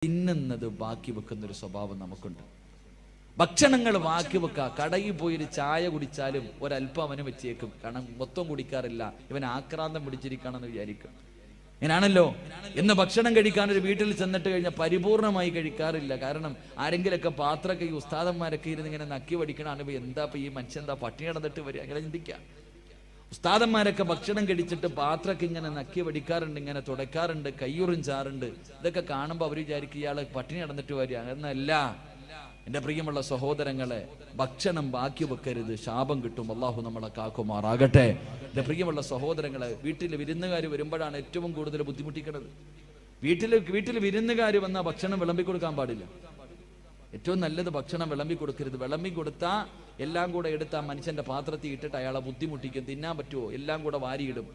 തിന്നുന്നത് ബാക്കി വെക്കുന്നൊരു സ്വഭാവം നമുക്കുണ്ട്. ഭക്ഷണങ്ങൾ ബാക്കി വെക്കുക. കടയിൽ പോയൊരു ചായ കുടിച്ചാലും ഒരല്പം അവന് വെച്ചേക്കും. കാരണം മൊത്തം കുടിക്കാറില്ല, ഇവൻ ആക്രാന്തം പിടിച്ചിരിക്കുകയാണെന്ന് വിചാരിക്കും. ഇങ്ങനാണല്ലോ. എന്ന് ഭക്ഷണം കഴിക്കാൻ ഒരു വീട്ടിൽ ചെന്നിട്ട് കഴിഞ്ഞാൽ പരിപൂർണമായി കഴിക്കാറില്ല. കാരണം ആരെങ്കിലൊക്കെ പാത്രമൊക്കെ ഈ ഉസ്താദന്മാരൊക്കെ ഇരുന്ന് ഇങ്ങനെ നക്കി വടിക്കണാണ്. എന്താ ഈ മനുഷ്യൻ എന്താ പട്ടിണി നടന്നിട്ട് വരിക, അങ്ങനെ ചിന്തിക്കുക. ഉസ്താദന്മാരൊക്കെ ഭക്ഷണം കഴിച്ചിട്ട് പാത്രമൊക്കെ ഇങ്ങനെ നക്കി വടിക്കാറുണ്ട്, ഇങ്ങനെ തുടയ്ക്കാറുണ്ട്, കയ്യുറും ചാറുണ്ട്. ഇതൊക്കെ കാണുമ്പോൾ അവർ വിചാരിക്കും ഇയാള് പട്ടിണി നടന്നിട്ട് വരിക. എന്നല്ല എൻ്റെ പ്രിയമുള്ള സഹോദരങ്ങളെ, ഭക്ഷണം ബാക്കി വെക്കരുത്, ശാപം കിട്ടും. അള്ളാഹു നമ്മളെ കാക്കുമാറാകട്ടെ. എൻ്റെ പ്രിയമുള്ള സഹോദരങ്ങളെ, വീട്ടിൽ വിരുന്നുകാർ വരുമ്പോഴാണ് ഏറ്റവും കൂടുതൽ ബുദ്ധിമുട്ടിക്കുന്നത്. വീട്ടിൽ വിരുന്നുകാർ വന്നാൽ ഭക്ഷണം വിളമ്പി കൊടുക്കാൻ പാടില്ല. ഏറ്റവും നല്ലത് ഭക്ഷണം വിളമ്പി കൊടുക്കരുത്. വിളമ്പി കൊടുത്താൽ എല്ലാം കൂടെ എടുത്ത് ആ മനുഷ്യന്റെ പാത്രത്തിൽ ഇട്ടിട്ട് അയാളെ ബുദ്ധിമുട്ടിക്കും. തിന്നാൻ പറ്റുമോ? എല്ലാം കൂടെ വാരിയിടും.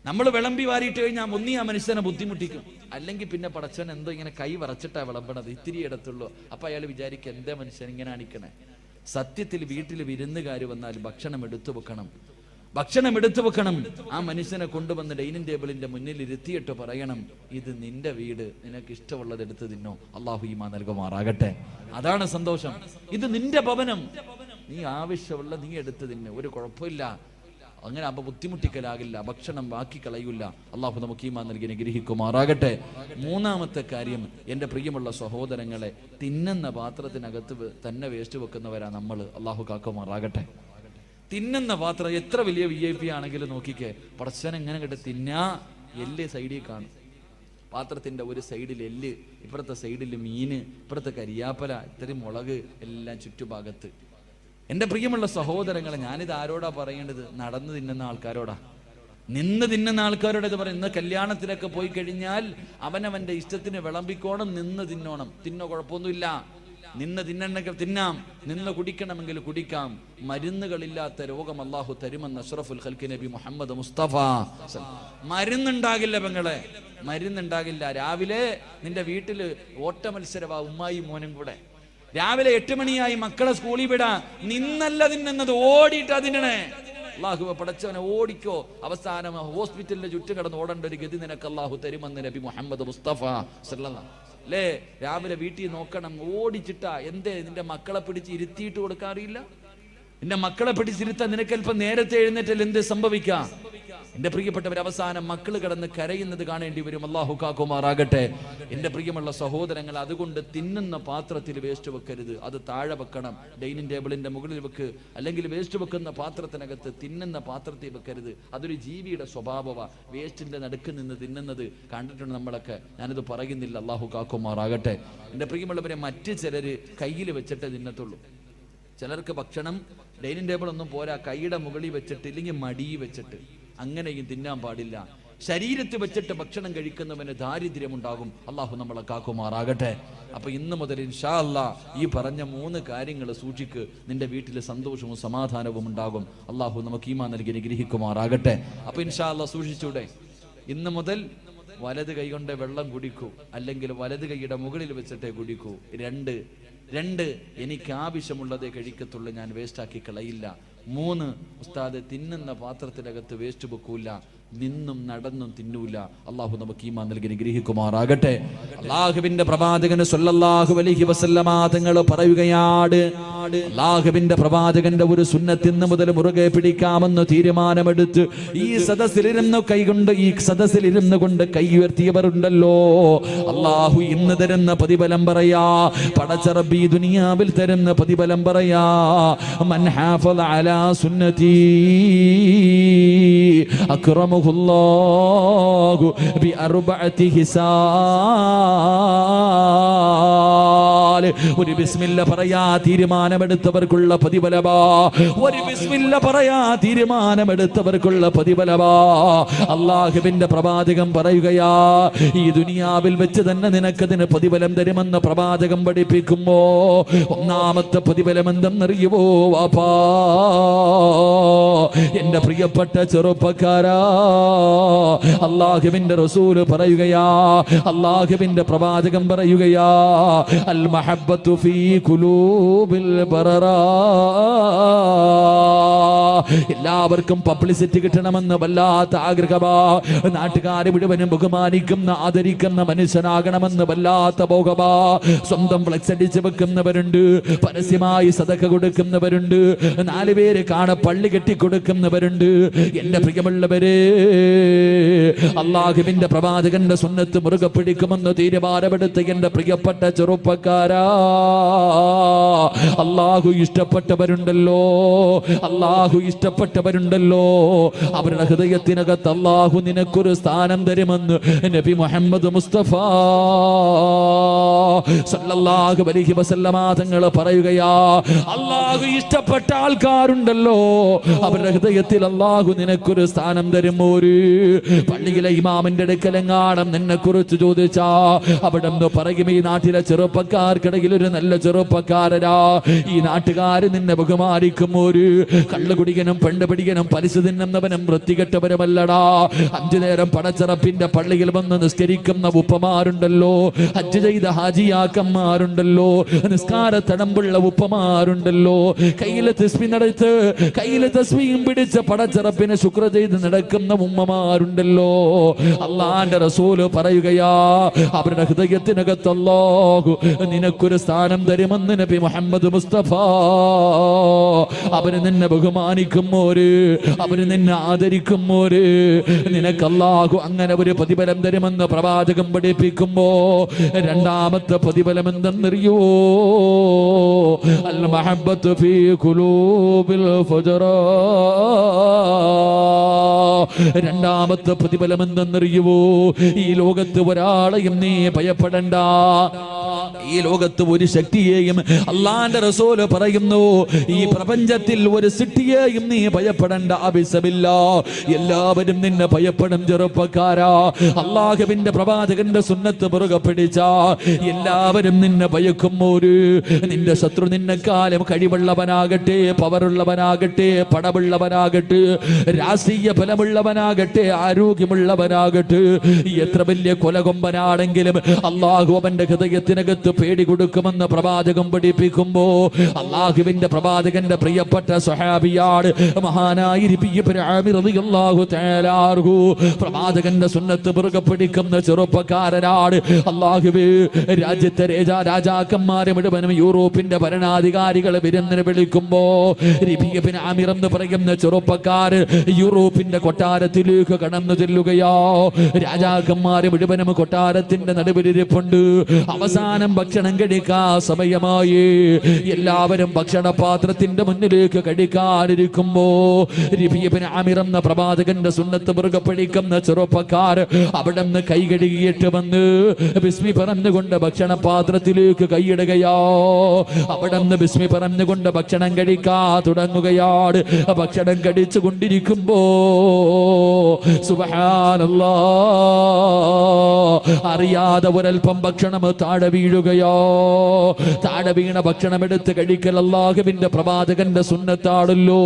നമ്മൾ വിളമ്പി വാരിയിട്ട് കഴിഞ്ഞാൽ ഒന്നി ആ മനുഷ്യനെ ബുദ്ധിമുട്ടിക്കും, അല്ലെങ്കിൽ പിന്നെ പടച്ചവൻ എന്തോ ഇങ്ങനെ കൈ വറച്ചിട്ടാ വിളമ്പണത്, ഇത്തിരി ഇടത്തുള്ളൂ. അപ്പൊ അയാൾ വിചാരിക്കും എന്താ മനുഷ്യൻ ഇങ്ങനെ അണിക്കണേ. സത്യത്തിൽ വീട്ടിൽ വിരുന്നുകാർ വന്നാൽ ഭക്ഷണം എടുത്തു വെക്കണം. ആ മനുഷ്യനെ കൊണ്ടുവന്ന് ഡൈനിങ് ടേബിളിന്റെ മുന്നിൽ ഇരുത്തിയിട്ട് പറയണം, ഇത് നിന്റെ വീട്, നിനക്ക് ഇഷ്ടമുള്ളത് എടുത്ത് തിന്നോ, അള്ളാഹു ഈമാൻ നൽകുമാറാകട്ടെ. അതാണ് സന്തോഷം. ഇത് നിന്റെ ഭവനം, നീ ആവശ്യമുള്ള നീ എടുത്ത് തിന്നെ, ഒരു കുഴപ്പമില്ല. അങ്ങനെ അപ്പൊ ബുദ്ധിമുട്ടിക്കലാകില്ല, ഭക്ഷണം ബാക്കി കളയൂല. അള്ളാഹു നമുക്ക് ഈമാൻ നൽകി അനുഗ്രഹിക്കുമാറാകട്ടെ. മൂന്നാമത്തെ കാര്യം, എൻ്റെ പ്രിയമുള്ള സഹോദരങ്ങളെ, തിന്നുന്ന പാത്രത്തിനകത്ത് തന്നെ വേസ്റ്റ് വെക്കുന്നവരാ നമ്മൾ. അള്ളാഹു കാക്കുമാറാകട്ടെ. തിന്നുന്ന പാത്രം എത്ര വലിയ VIP ആണെങ്കിലും നോക്കിക്കേ, പടച്ചവൻ എങ്ങനെ കേട്ട് തിന്നാ എല്ല് സൈഡിൽ കാണും. പാത്രത്തിന്റെ ഒരു സൈഡിൽ എല്ല്, ഇപ്പുറത്തെ സൈഡിൽ മീന്, ഇപ്പുറത്തെ കരിയാപ്പല, ഇത്രയും മുളക്, എല്ലാം ചുറ്റുഭാഗത്ത്. എൻ്റെ പ്രിയമുള്ള സഹോദരങ്ങളെ, ഞാനിത് ആരോടാ പറയേണ്ടത്? നടന്ന് തിന്നുന്ന ആൾക്കാരോടാ, നിന്ന് തിന്നുന്ന ആൾക്കാരോട് ഇത് പറയും. ഇന്ന് കല്യാണത്തിലൊക്കെ പോയി കഴിഞ്ഞാൽ അവനവന്റെ ഇഷ്ടത്തിന് വിളമ്പിക്കോണം, നിന്ന് തിന്നോണം. തിന്നോ, കുഴപ്പമൊന്നുമില്ല. നിന്ന് തിന്നണമെങ്കിൽ തിന്നാം, നിന്ന് കുടിക്കണമെങ്കിൽ കുടിക്കാം. മരുന്നുകളില്ലാത്ത രോഗം അല്ലാഹു തരുമെന്ന് അഷ്റഫുൽ ഖൽഖി നബി മുഹമ്മദ് മുസ്തഫ. മരുന്നുണ്ടാകില്ല പെങ്ങളെ, മരുന്നുണ്ടാകില്ല. രാവിലെ നിന്റെ വീട്ടില് ഓട്ട മത്സരവാ, ഉമ്മായി മോനും കൂടെ. രാവിലെ 8 മണിയായി മക്കളെ സ്കൂളിൽ വിടാ, നിന്നല്ല തിന്നുന്നത്, ഓടിയിട്ടാ തിന്നണേ. അള്ളാഹു പടച്ചവനെ ഓടിക്കോ, അവസാനം ഹോസ്പിറ്റലിന്റെ ചുറ്റും കിടന്ന് ഓടേണ്ട ഒരു ഗതി നിനക്ക് അള്ളാഹു തരുമെന്ന് നബി മുഹമ്മദ് മുസ്തഫ സല്ലല്ലാഹു അല്ലേ. രാവിലെ വീട്ടിൽ നോക്കണം, ഓടിച്ചിട്ടാ. എന്തേ നിന്റെ മക്കളെ പിടിച്ച് ഇരുത്തിയിട്ട് കൊടുക്കാറില്ല? നിന്റെ മക്കളെ പിടിച്ചിരുത്താൻ നിനക്കല്പം നേരത്തെ എഴുന്നേറ്റൽ എന്ത് സംഭവിക്കാം? എന്റെ പ്രിയപ്പെട്ടവർ, അവസാനം മക്കൾ കിടന്ന് കരയുന്നത് കാണേണ്ടി വരും. അല്ലാഹു കാക്കുമാറാകട്ടെ. എന്റെ പ്രിയമുള്ള സഹോദരങ്ങൾ, അതുകൊണ്ട് തിന്നുന്ന പാത്രത്തിൽ വേസ്റ്റ് വെക്കരുത്, അത് താഴെ വെക്കണം. ഡൈനിങ് ടേബിളിന്റെ മുകളിൽ വെക്ക്, അല്ലെങ്കിൽ വേസ്റ്റ് വെക്കുന്ന പാത്രത്തിനകത്ത് തിന്നുന്ന പാത്രത്തിൽ വെക്കരുത്. അതൊരു ജീവിയുടെ സ്വഭാവമാണ്. വേസ്റ്റിന്റെ നടുക്ക് നിന്ന് തിന്നുന്നത് കണ്ടിട്ടുണ്ട് നമ്മളൊക്കെ, ഞാനിത് പറയുന്നില്ല. അല്ലാഹു കാക്കുമാറാകട്ടെ. എന്റെ പ്രിയമുള്ളവരെ, മറ്റ് ചിലര് കയ്യിൽ വെച്ചിട്ടേ തിന്നത്തുള്ളൂ. ചിലർക്ക് ഭക്ഷണം ഡൈനിങ് ടേബിൾ ഒന്നും പോരാ, കൈയുടെ മുകളിൽ വെച്ചിട്ട്, ഇല്ലെങ്കിൽ മടിയിൽ വെച്ചിട്ട്, അങ്ങനെയും തിന്നാൻ പാടില്ല. ശരീരത്തിൽ വെച്ചിട്ട് ഭക്ഷണം കഴിക്കുന്നവന് ദാരിദ്ര്യമുണ്ടാകും. അള്ളാഹു നമ്മളെ കാക്കുമാറാകട്ടെ. അപ്പൊ ഇന്ന് മുതൽ ഇൻഷാ അല്ലാ ഈ പറഞ്ഞ 3 കാര്യങ്ങൾ സൂക്ഷിക്ക്, നിന്റെ വീട്ടിൽ സന്തോഷവും സമാധാനവും ഉണ്ടാകും. അള്ളാഹു നമുക്ക് ഈമാൻ നൽകി അനുഗ്രഹിക്കുമാറാകട്ടെ. അപ്പൊ ഇൻഷാ അല്ലാ സൂക്ഷിച്ചൂടെ? ഇന്ന് മുതൽ വലത് കൈ കൊണ്ട് വെള്ളം കുടിക്കൂ, അല്ലെങ്കിൽ വലത് കൈയുടെ മുകളിൽ വെച്ചിട്ടേ കുടിക്കൂ. 2 എനിക്ക് ആവശ്യമുള്ളതേ കഴിക്കത്തുള്ളൂ, ഞാൻ വേസ്റ്റാക്കി കളയില്ല. 3 ഉസ്താദ് തിന്നുന്ന പാത്രത്തിനകത്ത് വേസ്റ്റ് വെക്കൂല, നിന്നും നടന്നും തിന്നൂല. അള്ളാഹു നമുക്ക് ഈമാൻ നൽകി അനുഗ്രഹിക്കുമാറാകട്ടെ. അള്ളാഹുവിന്റെ പ്രവാചകൻ സ്വല്ലല്ലാഹു അലൈഹി വസല്ലമ തങ്ങൾ പറയുകയാണ്, അള്ളാഹുവിന്റെ പ്രവാചകന്റെ ഒരു സുന്നത്ത് ഇന്ന് മുതൽ മുറുകെ പിടിക്കാമെന്ന് തീരുമാനമെടുത്ത് ഈ സദസ്സിലിരുന്ന് കൊണ്ട് കൈ ഉയർത്തിയവരുണ്ടല്ലോ, അള്ളാഹു ഇന്ന് തരുന്ന പ്രതിഫലം പറയാ, പടച്ച റബ്ബി ദുനിയാവിൽ തരുന്ന പ്രതിഫലം പറയാ, മൻ ഹാഫള അലാ സുന്നതി അക്റമഹുല്ലാഹു ബിഅർബഅതി ഹിസാൽ. ഒരു ബിസ്മില്ല പറയാ തീരുമാനമെടുത്തവർക്കുള്ള പ്രതിഫലമാ. ഒരു ബിസ്മില്ല പറയാ തീരുമാനമെടുത്തവർക്കുള്ള പ്രതിഫലമാ. അല്ലാഹുവിന്റെ പ്രവാചകൻ പറയുകയാ, ഈ ദുനിയാവിൽ വെച്ച് തന്നെ നിനക്കതിന് പ്രതിഫലം തരുമെന്ന് പ്രവാചകൻ പഠിപ്പിക്കുമ്പോ ഒന്നാമത്തെ പ്രതിഫലം എന്തെന്നറിയുമോ വാപ്പാ? എന്റെ പ്രിയപ്പെട്ട ചെറുപ്പക്കാരാ, അല്ലാഹുവിന്റെ റസൂൽ പറയുകയാ, അല്ലാഹുവിന്റെ പ്രവാചകൻ പറയുകയാ, അൽ മഹബ്ബത്തു ഫീ ഖുലൂബിൽ ബററാ. എല്ലാവർക്കും പബ്ലിസിറ്റി കിട്ടണമെന്ന് വല്ലാത്ത ആഗ്രഹമാ. നാട്ടുകാരെ മുഴുവനും ബഹുമാനിക്കുന്ന ആദരിക്കുന്ന മനുഷ്യനാകണമെന്ന് വല്ലാത്ത ഭോഗമാ. സ്വന്തം ഫ്ലെക്സ് അടിച്ച് വെക്കുന്നവരുണ്ട്, പരസ്യമായി സദഖ കൊടുക്കുന്നവരുണ്ട്, 4 പേര് കാണെ പള്ളി കെട്ടിക്കൊടുക്കുന്നവരുണ്ട്. എന്റെ പ്രിയമുള്ളവരെ, അള്ളാഹുവിന്റെ പ്രവാചകന്റെ സുന്നത്ത് മുറുകെ പിടിക്കുമെന്ന് തീരുമാനമെടുത്ത എന്റെ പ്രിയപ്പെട്ട ചെറുപ്പക്കാരാ, അള്ളാഹു ഇഷ്ടപ്പെട്ടവരുണ്ടല്ലോ, അള്ളാഹു ഇഷ്ടപ്പെട്ടവരുണ്ടല്ലോ. അവരുടെ ഹൃദയത്തിനകത്ത് അള്ളാഹു നിനക്കൊരു സ്ഥാനം തരുമെന്ന് നബി മുഹമ്മദ് മുസ്തഫ സല്ലല്ലാഹു അലൈഹി വസല്ലമ തങ്ങൾ പറയുകയാ. അള്ളാഹു ഇഷ്ടപ്പെട്ട ആൾക്കാരുണ്ടല്ലോ, അവരുടെ ഹൃദയത്തിൽ അള്ളാഹു നിനക്കൊരു സ്ഥാനം തരും. ഒരു പള്ളിയിലെ ഇമാമിന്റെ അടുക്കലെങ്ങാണം നിന്നെ കുറിച്ച് ചോദിച്ചാ അവിടെ നിന്ന് പറയും, ഈ നാട്ടിലെ ചെറുപ്പക്കാർക്കിടയിൽ ഒരു നല്ല ചെറുപ്പക്കാരനാ, ഈ നാട്ടുകാര് നിന്നെ ബഹുമാനിക്കും. ഒരു കള്ളുകുടികനും പെണ്ണുപിടികനും പലിശ തിന്നുന്നവനും വൃത്തികെട്ടവരുമല്ലടാ. 5 നേരം പടച്ചിറപ്പിന്റെ പള്ളിയിൽ വന്ന് നിസ്കരിക്കുന്ന ഉപ്പമാരുണ്ടല്ലോ, ഹജ്ജ് ചെയ്ത ഹാജിയാക്കന്മാരുണ്ടല്ലോ, നിസ്കാര തടമ്പുള്ള ഉപ്പമാരുണ്ടല്ലോ, കയ്യിലെ തസ്ബീഹ് നടത്ത് കയ്യിലെ തസ്ബീഹും പിടിച്ച് പടച്ചിറപ്പിന് ശുക്ർ ചെയ്ത് നടക്കുന്ന ഉമ്മമാരുണ്ടല്ലോ. അള്ളാന്റെ റസൂല് പറയുകയാ, അവരുടെ ഹൃദയത്തിനകത്ത് അല്ലാഹു നിനക്കൊരു സ്ഥാനം തരുമെന്ന് നബി മുഹമ്മദ് മുസ്തഫ. അവര് നിന്നെ ബഹുമാനിക്കുമോര്, അവര് നിന്നെ ആദരിക്കുമോര്, നിനക്ക് അല്ലാഹു അങ്ങനെ ഒരു പ്രതിഫലം തരുമെന്ന് പ്രവാചകൻ പഠിപ്പിക്കുമ്പോ രണ്ടാമത്തെ പ്രതിഫലം എന്തെന്നറിയോ? അൽ മഹബ്ബത്തു ഫീ ഖുലൂബിൽ ഫുജറാ. രണ്ടാമത്തെ പ്രതിഫലം എന്തെന്നറിയുവോ? ഈ ലോകത്ത് ഒരാളെയും നീ ഭയപ്പെടണ്ട, ഈ ലോകത്ത് ഒരു ശക്തിയെയും, അള്ളാന്റെ റസൂല് പറയുന്നു, ഈ പ്രപഞ്ചത്തിൽ ഒരു സൃഷ്ടിയെയും നീ ഭയപ്പെടണ്ട. അബിസബില്ല, എല്ലാവരും നിന്നെ ഭയപ്പെടും ചെറുപ്പക്കാരാ. അള്ളാഹുവിന്റെ പ്രവാചകന്റെ സുന്നത്ത് മുറുകെ പിടിച്ച എല്ലാവരും നിന്നെ ഭയക്കും. ഒരു നിന്റെ ശത്രു നിന്നെക്കാലം കഴിവുള്ളവനാകട്ടെ, പവറുള്ളവനാകട്ടെ, പടമുള്ളവനാകട്ടെ, രാഷ്ട്രീയ ഫലമുള്ളവനാകട്ടെ, ആരോഗ്യമുള്ളവനാകട്ടെ, എത്ര വലിയ കൊലകൊമ്പനാണെങ്കിലും അള്ളാഹു അവന്റെ ഹൃദയത്തിനകത്ത് പേടി കൊടുക്കുമെന്ന് പ്രവാചകൻ പഠിപ്പിക്കുമ്പോ അള്ളാഹുവിന്റെ പ്രവാചകന്റെ പ്രിയപ്പെട്ട സ്വഹാബിയാണ് മഹാനായ ഇബ്നു ആമിർ റളിയല്ലാഹു തആല അൻഹു. പ്രവാചകന്റെ സുന്നത്ത് മുറുകെ പിടിക്കുന്ന ചെറുപ്പക്കാരനാണ്. അള്ളാഹുവേ, രാജ്യത്തെ രാജാക്കന്മാരെ മുഴുവനും യൂറോപ്പിന്റെ ഭരണാധികാരികളെ വിരുന്നിന് വിളിക്കുമ്പോ ഇബ്നു ആമിർ എന്ന് പറയുന്ന ചെറുപ്പക്കാര് യൂറോപ്പിന്റെ കൊട്ടാരത്തിലേക്ക് കടന്നു ചെല്ലുകയോ. രാജാക്കന്മാരെ മുഴുവനും കൊട്ടാരത്തിന്റെ നടുവിലിരിപ്പുണ്ട്. അവസാനം ഭക്ഷണം കഴിക്കാൻ സമയമായി. എല്ലാവരും ഭക്ഷണപാത്രത്തിന്റെ മുന്നിലേക്ക് കഴിക്കാനിരിക്കുമ്പോ ഇബ്നു ആമിർ എന്ന പ്രവാചകന്റെ സുന്നത്ത് മുറുകെ പിടിക്കുന്ന ചെറുപ്പക്കാർ അവിടെ നിന്ന് കൈ കഴുകിയിട്ട് വന്ന് ബിസ്മി പറഞ്ഞുകൊണ്ട് ഭക്ഷണപാത്രത്തിലേക്ക് കൈയിടുകയോ. അവിടെ നിന്ന് ബിസ്മി പറഞ്ഞുകൊണ്ട് ഭക്ഷണം കഴിക്കാൻ തുടങ്ങുകയാണ്. ഭക്ഷണം കഴിച്ചു കൊണ്ടിരിക്കുമ്പോ സുബ്ഹാനല്ലാഹ്, അറിയാതെ ഒരൽപ്പം ഭക്ഷണം താഴെ വീഴുകയോ. താഴെ വീണ ഭക്ഷണം എടുത്ത് കഴിക്കൽ അല്ലാഹുവിന്റെ പ്രവാചകന്റെ സുന്നത്താണല്ലോ.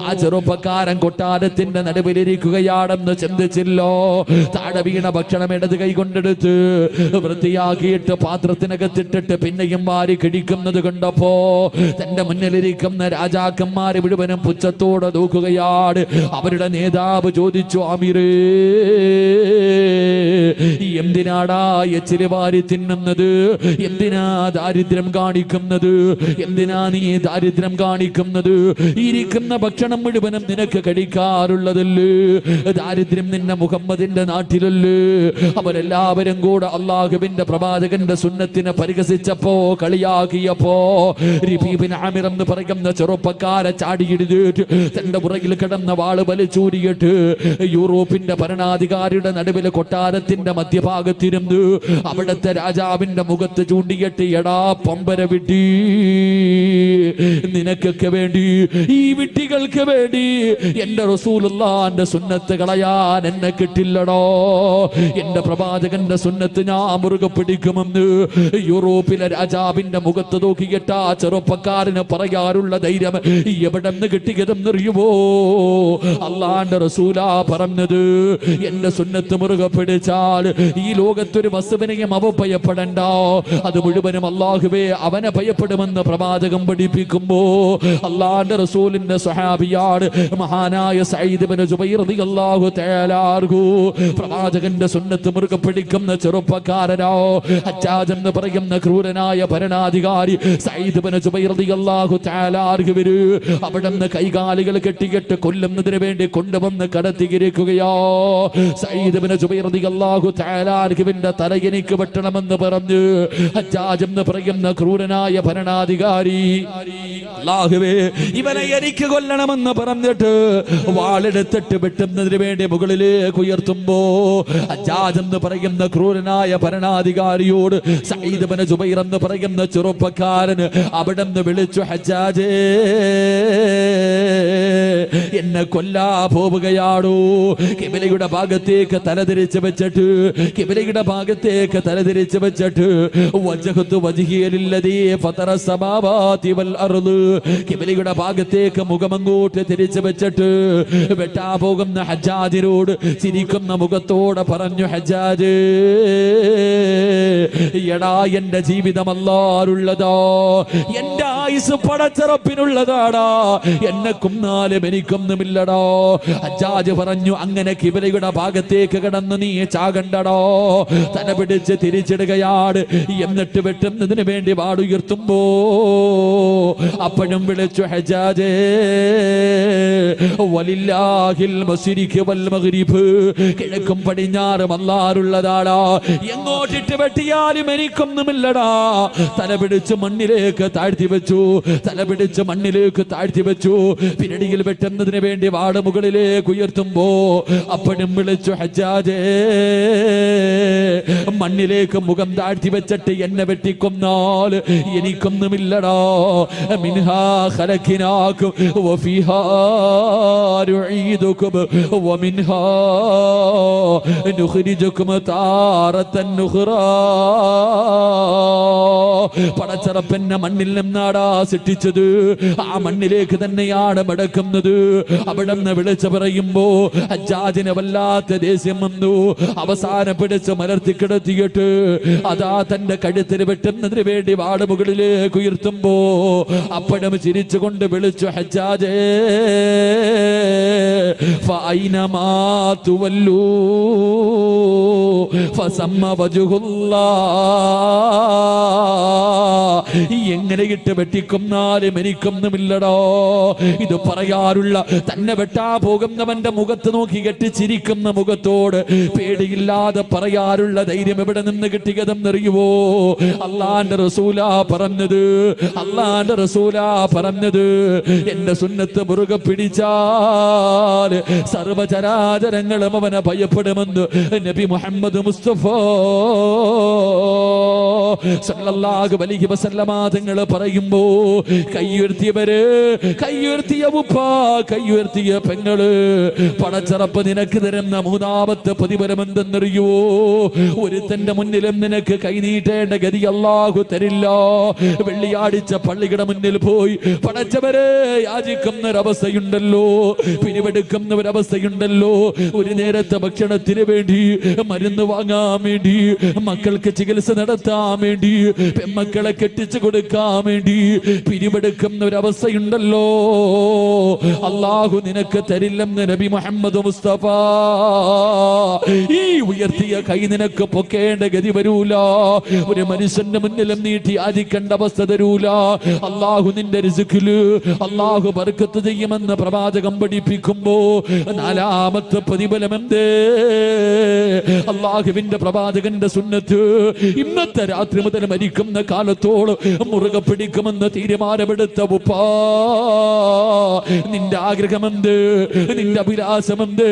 ആ ചെറുപ്പക്കാരൻ കൊട്ടാരത്തിന്റെ നടുവിലിരിക്കുകയാണെന്ന് ചിന്തിച്ചില്ലോ. താഴെ വീണ ഭക്ഷണം ഇടത് കൈ കൊണ്ടെടുത്ത് വൃത്തിയാക്കിയിട്ട് പാത്രത്തിനകത്തിട്ടിട്ട് പിന്നെയും വാരി കഴിക്കുന്നത് കണ്ടപ്പോ തന്റെ മുന്നിലിരിക്കുന്ന രാജാക്കന്മാരെ മുഴുവനും പുച്ഛത്തോടെ നോക്കുകയാണ്. അവരുടെ നേതാവ് ചോദിച്ചു, ആമിറേ, എന്തിനാടാ എച്ചിരി വാരി തിന്നുന്നത്? എന്തിനാ ദാരിദ്ര്യം കാണിക്കുന്നത്? എന്തിനാ നീ ദാരിദ്ര്യം കാണിക്കുന്നത്? ഇരിക്കുന്ന ഭക്ഷണം മുഴുവനും നിനക്ക് കഴിക്കാറുള്ളതല്ലേ? ദാരിദ്ര്യം നിന്നെ മുഹമ്മദിന്റെ നാട്ടിലല്ലേ? അവരെല്ലാവരും കൂടെ അള്ളാഹുവിന്റെ പ്രവാചകന്റെ സുന്നത്തിനെ പരിഹസിച്ചപ്പോ, കളിയാക്കിയപ്പോ ഇബ്നു ആമിർ എന്ന് പറയുന്ന ചെറുപ്പക്കാരെ ചാടിയിടിട്ട് തന്റെ പുറകിൽ കിടന്ന വാള് വലിച്ചൂരിയിട്ട് യൂറോപ്പിന്റെ ഭരണാധികാരിയുടെ നടുവിലെ കൊട്ടാരത്തിന്റെ മധ്യഭാഗത്തിരുന്ന് അവിടുത്തെ രാജാവിന്റെ മുഖത്ത് ചൂണ്ടിയിട്ട്, എടാ പമ്പര വിട്ടി, നിനക്കൊക്കെ വേണ്ടി, ഈ വിട്ടികൾക്ക് വേണ്ടി എന്റെ റസൂലുള്ളാഹിന്റെ സുന്നത്ത് കളയാൻ എന്നെ കിട്ടില്ലടോ. എന്റെ പ്രവാചകന്റെ സുന്നത്ത് ഞാൻ മുറുകെ പിടിക്കുമെന്ന് യൂറോപ്പിലെ രാജാവിന്റെ മുഖത്ത് നോക്കിയിട്ട് ആ ചെറുപ്പക്കാരന് പറയാറുള്ള ധൈര്യം എവിടെ നിന്ന് കിട്ടിയതെന്നറിയുമോ? അള്ളാന്റെ റസൂലാ പറഞ്ഞത്, എന്റെ സുന്നത്ത് മുറുകെ പിടിച്ചാൽ ഈ ലോകത്തൊരു വസ്തുവിനെയും അവഭയപ്പെടണ്ട, അത് മുഴുവനും അല്ലാഹുവേ അവനെ ഭയപ്പെടുമെന്ന് പ്രവാചകം പഠിപ്പിക്കുമ്പോ അല്ലാഹുവിന്റെ റസൂലിന്റെ സ്വഹാബിയാണ് മഹാനായ സഈദ് ഇബ്നു ജുബൈർ റളിയല്ലാഹു തആല അൻഹു. പ്രവാചകന്റെ സുന്നത്ത് മുറുകെ പിടിക്കുന്ന ചെറുപ്പക്കാരനോ ഹജ്ജാജ് എന്ന് പറയുന്ന ക്രൂരനായ ഭരണാധികാരി സഈദ് ഇബ്നു ജുബൈർ റളിയല്ലാഹു തആല അൻഹു അവിടുന്ന് കൈകാലുകൾ കെട്ടിക്കെട്ട് കൊല്ലുന്നതിന് വേണ്ടി കൊണ്ടുവന്ന് കടത്തിയിരിക്കുകയോ. സഈദ് ഇബ്നു ജുബൈർ റളിയല്ലാഹു തആല അൻഹുവിന്റെ തല എനിക്ക് വെട്ടണമെന്ന് പറഞ്ഞു ഹജ്ജാജ് എന്ന് പറയുന്ന ക്രൂരനായ ഭരണാധികാരി അല്ലാഹുവേ ഇവനെ എനിക്ക് കൊല്ലണമെന്ന് പറഞ്ഞിട്ട് വാളെടുത്തിട്ട് വെട്ടുന്നതിന് വേണ്ടി മുകളിലേക്ക് ഉയർത്തുമ്പോ ഹജ്ജാജ് എന്ന് പറയുന്ന ക്രൂരനായ ഭരണാധികാരിയോട് സഈദ് ഇബ്നു ജുബൈർ എന്ന് പറയുന്ന ചെറുപ്പക്കാരൻ അവിടുന്ന് വിളിച്ചു, ഹജ്ജാജേ എന്നെ കൊല്ലാ പോവുകയാണോ? കിബിലയുടെ ഭാഗത്തേക്ക് തലതിരിച്ച് വെച്ചിട്ട് വജ്ഹതു വജ്ഹിയ ലില്ലദീ ഫതറ സമാവാതി വൽ അർള്. കിബിലയുടെ ഭാഗത്തേക്ക് മുഖമങ്ങോട്ട് തിരിച്ചു വെച്ചിട്ട് വെട്ടാ പോകുന്ന ഹജ്ജാജിനോട് ചിരിക്കുന്ന മുഖത്തോടെ പറഞ്ഞു, ഹജ്ജാജ് എടാ എന്റെ ജീവിതം അല്ലാഹുള്ളതോ, എന്റെ ആയുസ് പടച്ചറപ്പിനുള്ളതാടാ, എന്നെ കൊന്നാലും എനിക്കൊന്നുമില്ലടോ. ഹജ്ജാജ് പറഞ്ഞു, അങ്ങനെ കിബിലയുടെ ഭാഗത്തേക്ക് കിടന്ന് നീ ചാകണ്ടടോ. തല പിടിച്ച് തിരിച്ചിടുകയാണ്. എന്നിട്ട് വെട്ടുന്നതിന് വേണ്ടി വാടുയർത്തുമ്പോ അപ്പോഴും വിളിച്ചു, ഹജ്ജാജേ വലില്ലാഹിൽ മശ്രിഖ് വൽ മഗ്രിബ്, കിഴക്കും പടിഞ്ഞാറും അല്ലാഹുള്ളതാടാ, എങ്ങോട്ടിട്ട് വെട്ടിയാലും എനിക്കൊന്നുമില്ലടാ. തല പിടിച്ച് മണ്ണിലേക്ക് താഴ്ത്തി വെച്ചു. പിന്നടിയിൽ വെട്ടുന്നതിന് വേണ്ടി വാട് മുകളിലേക്ക് ഉയർത്തുമ്പോ അപ്പോഴും വിളിച്ചു, ഹജ്ജാജേ മണ്ണിലേക്ക് മുഖം താഴ്ത്തി വെച്ചിട്ട് എന്നെ വെട്ടിക്കൊന്നാൽ എനിക്കൊന്നുമില്ലടാ. മിൻഹാ ഖലഖനാകും വഫീഹാ നുഈദുകും വമിൻഹാ നുഖ്രിജുകും താറത്തൻ നുഖ്റാ. പടച്ചറപ്പന്നെ മണ്ണിൽ നിന്നാടാ സൃഷ്ടിച്ചത്, ആ മണ്ണിലേക്ക് തന്നെയാണ് മടക്കുന്നത്. അവിടെന്ന് വിളിച്ചു പറയുമ്പോ ഹജ്ജാജിനെ വല്ലാത്ത ദേഷ്യം വന്നു. അവസാനം പിടിച്ച് മലർത്തി കിടത്തിയിട്ട് അതാ തന്റെ കഴുത്തിന് വെട്ടുന്നതിന് വേണ്ടി വാട് മുകളിലേക്ക് ഉയർത്തുമ്പോ അപ്പോഴും ചിരിച്ചുകൊണ്ട് വിളിച്ചു, ഹജ്ജാജേ ഫഅൈനമാ തുവല്ലൂ ഫസമ്മ വജ്ഹുല്ലാഹ്. എങ്ങനെ ഇട്ട് വെട്ടിക്കൊന്നാലും എനിക്കൊന്നുമില്ലടോ. ഇത് പറയാറുള്ള തന്നെ വെട്ടാ പോകുന്നവന്റെ മുഖത്ത് നോക്കി കെട്ടിച്ചിരിക്കുന്ന മുഖത്തോട് പേടിയില്ലാതെ പറയാറുള്ള ധൈര്യം എവിടെ നിന്ന് കിട്ടിയതെന്നറിയുവോ? അല്ലാഹുവിന്റെ റസൂലാ പറഞ്ഞത് എന്റെ സുന്നത്ത് മുറുകെ പിടിച്ചാൽ സർവചരാചരങ്ങളും അവനെ ഭയപ്പെടുമെന്ന് നബി മുഹമ്മദ് മുസ്തഫ സല്ലല്ലാഹു അലൈഹി വസല്ലമ തങ്ങൾ പറയുമ്പോ കയ്യുയർത്തിയ ഉപ്പ, കയ്യുയർത്തിയ പെങ്ങള്, പടച്ചറപ്പ് നിനക്ക് തരുന്ന മൂന്നാമത്തെ പ്രതിഫലം എന്തെന്നറിയോ? ഒരുത്തന്റെ മുന്നിലും നിനക്ക് കൈനീട്ടേണ്ട ഗതി അല്ലാഹു തരില്ല. വെള്ളിയാഴ്ച പള്ളിയുടെ മുന്നിൽ പോയി പടച്ചവരെ യാചിക്കുന്ന ഒരവസ്ഥയുണ്ടല്ലോ, പിരിവെടുക്കുന്ന ഒരവസ്ഥയുണ്ടല്ലോ. ഒരു നേരത്തെ ഭക്ഷണത്തിന് വേണ്ടി, മരുന്ന് വാങ്ങാൻ വേണ്ടി, മക്കൾക്ക് ചികിത്സ നടത്താൻ വേണ്ടി, പെമ്മക്കളെ കെട്ടിച്ചു കൊടുക്കാൻ വേണ്ടി പിരിവെടുക്കുന്ന ഒരവസ്ഥയുണ്ടല്ലോ. അല്ലാഹു നിനക്ക് തരില്ലെന്ന് നബി മുഹമ്മദ് മുസ്തഫ. ഈ ഉയർത്തിയ കൈ നിനക്ക് പൊക്കേണ്ട ഗതി വരൂല. ഒരു മനുഷ്യന്റെ മുന്നിലും നീട്ടി യാചിക്കേണ്ട അവസ്ഥ തരൂല. അല്ലാഹു നിന്റെ റിസ്കില് അല്ലാഹു ബർക്കത്ത് ചെയ്യുമെന്ന് പ്രവാചകം പഠിപ്പിക്കുമ്പോ നാലാമത്തെ പ്രതിഫലം എന്തേ? അല്ലാഹുവിന്റെ പ്രവാചകന്റെ സുന്നത്ത് ഇന്നത്തെ രാത്രി മുതൽ മരിക്കുന്ന കാലത്തോളം മുറുകെ പിടിക്കുമെന്ന് തീരുമാനമെടുത്ത ഉപ്പാ, നിന്റെ ആഗ്രഹമെന്ത്? നിന്റെ അഭിലാഷമെന്ത്?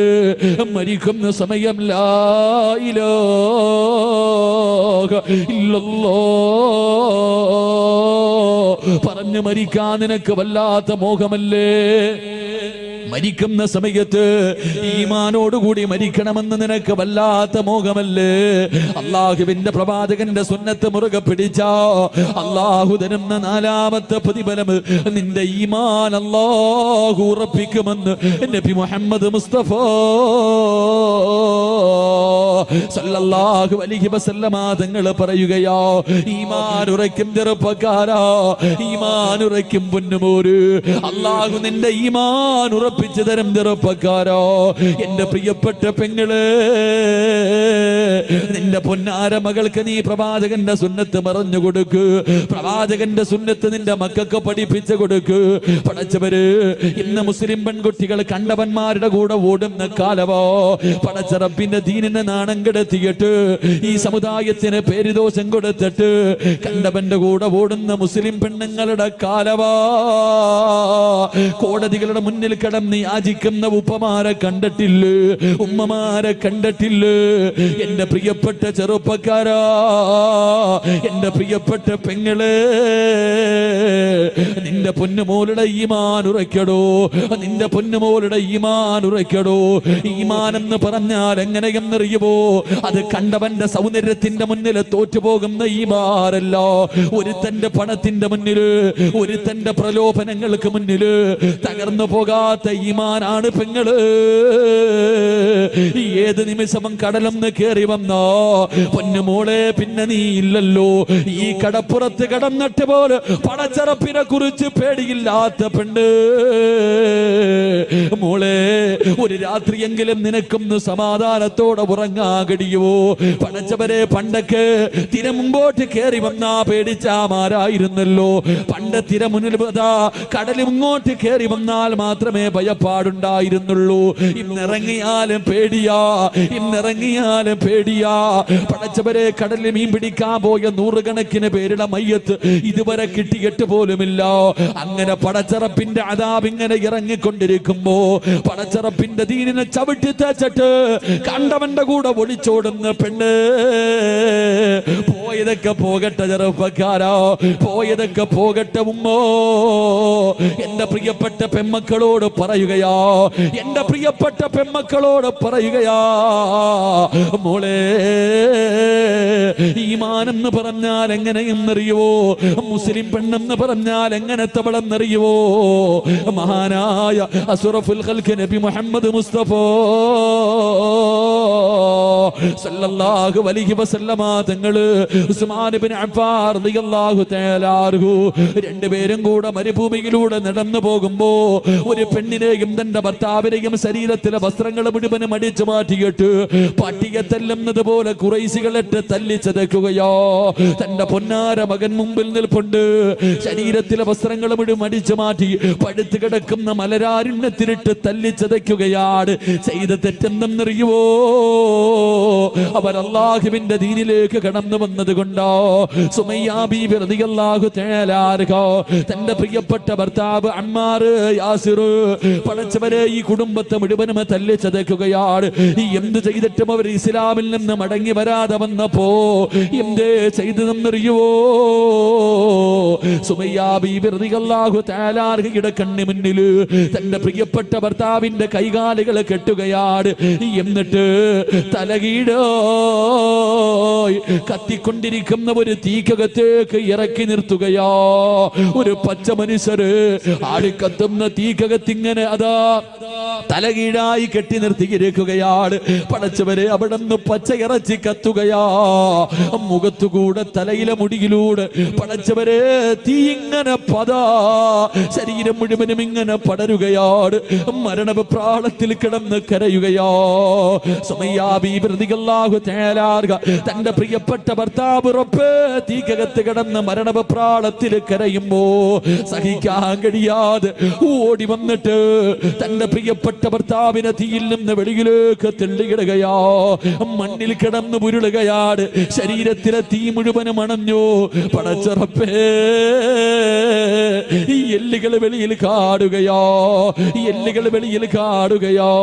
മരിക്കുന്ന സമയം ലാ ഇലാഹ ഇല്ലല്ലാഹ് പറഞ്ഞു മരിക്കാൻ നിനക്ക് വല്ലാത്ത മോഹമല്ലേ? മരിക്കുന്ന സമയത്ത് ഈമാനോടുകൂടി മരിക്കണമെന്ന് നിനക്ക് വല്ലാത്ത മോഹമല്ലേ? അള്ളാഹുവിന്റെ പ്രവാചകന്റെ സുന്നത്ത് മുറുകെ പിടിച്ചോ, അള്ളാഹു തരുന്ന നാലാമത്തെ പ്രതിഫലം നിന്റെ ഈമാൻ അള്ളാഹു ഉറപ്പിക്കുമെന്ന് നബി മുഹമ്മദ് മുസ്തഫ സല്ലല്ലാഹു അലൈഹി വസല്ലമ തങ്ങൾ പറയുകയോ, ഈമാൻ ഉറയ്ക്കും ചെറുപ്പക്കാരാ, ഈമാൻ ഉറയ്ക്കും പൊന്നുമോര്, അള്ളാഹു നിന്റെ ഈമാൻ ഉറപ്പിച്ചു തരും ചെറുപ്പക്കാരോ. എന്റെ പ്രിയപ്പെട്ട പെങ്ങള്, നിന്റെ പൊന്നാര മകൾക്ക് നീ പ്രവാചകന്റെ സുന്നത്ത് പറഞ്ഞു കൊടുക്ക്, പ്രവാചകന്റെ സുന്നത്ത് നിന്റെ മക്കൾക്ക് പഠിപ്പിച്ചു കൊടുക്ക്. പടച്ചവര് ഇന്ന് മുസ്ലിം പെൺകുട്ടികൾ കണ്ടവന്മാരുടെ കൂടെ ഓടുന്ന കാലവോ, പടച്ച റബ്ബിന്റെ ദീനിനെ നാണം കെടുത്തിയിട്ട് ഈ സമുദായത്തിന് പേരുദോഷം കൊടുത്തിട്ട് കണ്ടവന്റെ കൂടെ ഓടുന്ന മുസ്ലിം പെണ്ണുങ്ങളുടെ കാലവാ. കോടതികളുടെ മുന്നിൽ കിടന്ന് യാചിക്കുന്ന ഉപ്പമാരെ കണ്ടിട്ടില്ലേ, ഉമ്മമാരെ കണ്ടിട്ടില്ലേ? എന്റെ പ്രിയപ്പെട്ട ചെറുപ്പക്കാരാ, എന്റെ പ്രിയപ്പെട്ട പെങ്ങളെ, നിന്റെ പൊന്നുമോളുടെ ഈമാൻ ഉറയ്ക്കടോ, നിന്റെ പൊന്നുമോളുടെ ഈമാൻ ഉറയ്ക്കടോ. ഈമാൻ എന്ന് പറഞ്ഞാൽ എങ്ങനെയെന്നറിയുമോ? അത് കണ്ടവന്റെ സൗന്ദര്യത്തിന്റെ മുന്നിൽ തോറ്റുപോകുന്ന ഈമാനല്ല, ഒരുത്തന്റെ പണത്തിന്റെ മുന്നില്, ഒരുത്തന്റെ പ്രലോഭനങ്ങൾക്ക് മുന്നില് തകർന്നു പോകാത്ത ഈമാനാണ് പെങ്ങള്. ഏത് നിമിഷവും കടലൊന്ന് കേറി വന്നോ പൊന്നുമോളെ, പിന്നെ നീ ഇല്ലല്ലോ. ഈ കടപ്പുറത്ത് കടന്നിട്ട് പോലെ പടച്ചറപ്പിനെ കുറിച്ച് പേടിയില്ലാത്ത പെണ്ണ് മോളെ, ഒരു രാത്രിയെങ്കിലും നിനക്കൊന്ന് സമാധാനത്തോടെ ഉറങ്ങാൻ കഴിയുമോ? പടച്ചവരെ, പണ്ടൊക്കെ തിര മുമ്പോട്ട് കയറി വന്നാ പേടിച്ചാമാരായിരുന്നല്ലോ. പണ്ട് തിര മുന്നിൽ കടൽ ഇങ്ങോട്ട് കയറി വന്നാൽ മാത്രമേ ഭയപ്പാടുണ്ടായിരുന്നുള്ളൂ. ഇന്നിറങ്ങിയാലും പേടിയാ, ഇന്നിറങ്ങിയാലും പേടിയാ. പടച്ചവരെ, കടലിൽ മീൻ പിടിക്കാൻ പോയ നൂറുകണക്കിന് പേരുടെ മയ്യത്ത് ഇതുവരെ കിട്ടിയിട്ട് പോലുമില്ല. അങ്ങനെ പടച്ചറപ്പിന്റെ അദാബ് ഇങ്ങനെ ഇറങ്ങിക്കൊണ്ടിരിക്കുമ്പോ പടച്ചറപ്പിന്റെ ദീനിനെ ചവിട്ടി തേച്ചിട്ട് കണ്ടവന്റെ കൂടെ ഒളിച്ചോടുന്ന പെണ്ണ്, പോയതൊക്കെ പോകട്ടെ ചെറുപ്പക്കാരോ, പോയതൊക്കെ പോകട്ടെ ഉമ്മോ. എന്റെ പ്രിയപ്പെട്ട പെമ്മക്കളോട് പറയുകയാ, എന്റെ പ്രിയപ്പെട്ട പെമ്മക്കളോട് പറയുകയാ, മോളെ, ഈമാനെന്ന് പറഞ്ഞാൽ എങ്ങനെയെന്നറിയുവോ? മുസ്ലിം പെണ്ണെന്ന് പറഞ്ഞാൽ എങ്ങനത്തെവളെന്നറിയുവോ? മഹാനായ അസ്റഫുൽ ഖൽഖ് നബി മുഹമ്മദ് മുസ്തഫ സല്ലല്ലാഹു അലൈഹി വസല്ലമ തങ്ങള് ഉസ്മാൻ ഇബ്നു അഫ്ഫാൻ റളിയല്ലാഹു തആല അൻഹു രണ്ടുപേരും കൂടെ മരുഭൂമിയിലൂടെ നടന്നു പോകുമ്പോ ഒരു പെണ്ണിനെയും തന്റെ ഭർത്താവിനെയും ശരീരത്തിലെ വസ്ത്രങ്ങൾ മുഴുവനും അടിച്ചു മാറ്റിയിട്ട് പട്ടിയെ തല്ലുന്നത് പോലെ ഖുറൈശികളിട്ട് തല്ലിച്ചതയ്ക്കുകയോ. തന്റെ പൊന്നാര മകൻ മുമ്പിൽ നിൽപ്പുണ്ട്, ശരീരത്തിലെ വസ്ത്രങ്ങൾ മുഴുവൻ അടിച്ചു മാറ്റി പടുത്തു കിടക്കുന്ന മലരാരുണ്യത്തിലിട്ട് തല്ലിച്ചതയ്ക്കുകയാണ്. ചെയ്ത തെറ്റെന്തെന്നറിയുവോ? അവർ അല്ലാഹുവിന്റെ ദീനിലേക്ക് കടന്നു വന്നത് കൊണ്ടോ. സുമയ്യ ബീബി റളിയല്ലാഹു തആല അൻഹ തന്റെ പ്രിയപ്പെട്ട ഭർത്താവ് അമ്മാർ യാസിർ, പടച്ചവരെ, ഈ കുടുംബത്തെ മുഴുവനും തല്ലിച്ചതയ്ക്കുകയാണ്. എന്ത് ചെയ്തിട്ടും അവർ ഇസ്ലാമിൽ നിന്ന് മടങ്ങി വരാതെ വന്നപ്പോ എന്തേ ചെയ്തതെന്നറിയുവോ? സുമയ്യ ബീബി റളിയല്ലാഹു തആല അൻഹയുടെ കണ്ണു മുന്നിൽ തന്റെ പ്രിയപ്പെട്ട ഭർത്താവിന്റെ കൈകാലുകൾ കെട്ടുകയാണ്. എന്നിട്ട് തലകീടോ കത്തിക്കൊണ്ടിരിക്കുന്ന ഒരു തീക്കകത്തേക്ക് ഇറക്കി നിർത്തുകയോ. ഒരു പച്ച മനുഷ്യര് ആടിക്കത്തുന്ന തീക്കകത്തിങ്ങനെ അതാ തലകീഴായി കെട്ടി നിർത്തിയിരിക്കുകയാണ്. പടച്ചവരെ, അവിടെ നിന്ന് പച്ച ഇറച്ചി കത്തുകയാ. മുഖത്തുകൂടെ തലയിലെ മുടിയിലൂടെ പടച്ചവരെ തീ ഇങ്ങനെ ശരീരം മുഴുവനും ഇങ്ങനെ പടരുകയാണ്. മരണപ്രാളത്തിൽ കിടന്ന് കരയുകയോ. സുമയ്യ ബീബി റളിയല്ലാഹു തആല അൻഹ തന്റെ പ്രിയപ്പെട്ട ഭർത്താവ് റബ്ബേ തീക്കകത്ത് കിടന്ന് മരണപ്രാളത്തിൽ കരയുമ്പോ സഹിക്കാൻ കഴിയാതെ ഓടി വന്നിട്ട് തന്റെ പ്രിയപ്പെട്ട ഭർത്താവിനെ തീയിൽ നിന്ന് വെളിയിലേക്ക് തെള്ളിയിടുകയോ. മണ്ണിൽ കിടന്ന് ഉരുളുകയാണ്. ശരീരത്തിലെ തീ മുഴുവനും അണഞ്ഞു. പടച്ച റബ്ബേ, ഈ എല്ലുകൾ വെളിയിൽ കാടുകയോ, ഈ എല്ലുകൾ വെളിയിൽ കാടുകയോ.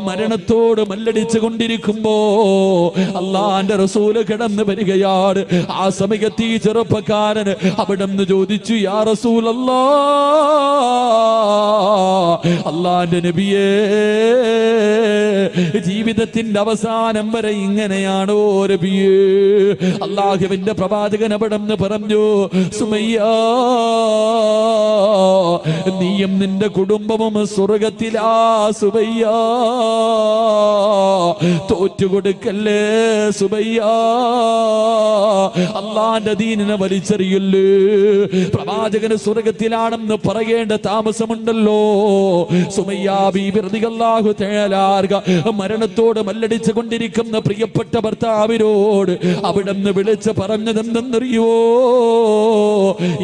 മരണത്തോട് മല്ലടിച്ചു കൊണ്ടിരിക്കുമ്പോ അള്ളാന്റെ റസൂല് കിടന്ന് വരികയാണ്. ആ സമയത്ത് ഈ ചെറുപ്പക്കാരൻ അവിടെ നിന്ന് ചോദിച്ചു, യാ റസൂലല്ലാഹ്, അല്ലാഹുവിന്റെ നബിയേ, ജീവിതത്തിന്റെ അവസാനം വരെ ഇങ്ങനെയാണോ നബിയേ? അല്ലാഹുവിന്റെ പ്രവാചകൻ അവിടെന്ന് പറഞ്ഞു, സുമയ്യ, നീയും നിന്റെ കുടുംബവും സ്വർഗത്തിലാ സുമയ്യ, തോറ്റുകൊടുക്കല്ലേ സുമയ്യ, അല്ലാഹുവിന്റെ ദീനിനെ വലിച്ചെറിയല്ലേ. പ്രവാചകന് സ്വർഗത്തിലാണെന്ന് പറയേണ്ട താമസമുണ്ടല്ലോ. സുമയ്യ ബീബി റളിയല്ലാഹു തആല മരണത്തോട് മല്ലടിച്ചു കൊണ്ടിരിക്കുന്ന പ്രിയപ്പെട്ട ഭർത്താവിനോട് അവിടുന്ന് വിളിച്ച് പറഞ്ഞതെന്തെന്നറിയോ?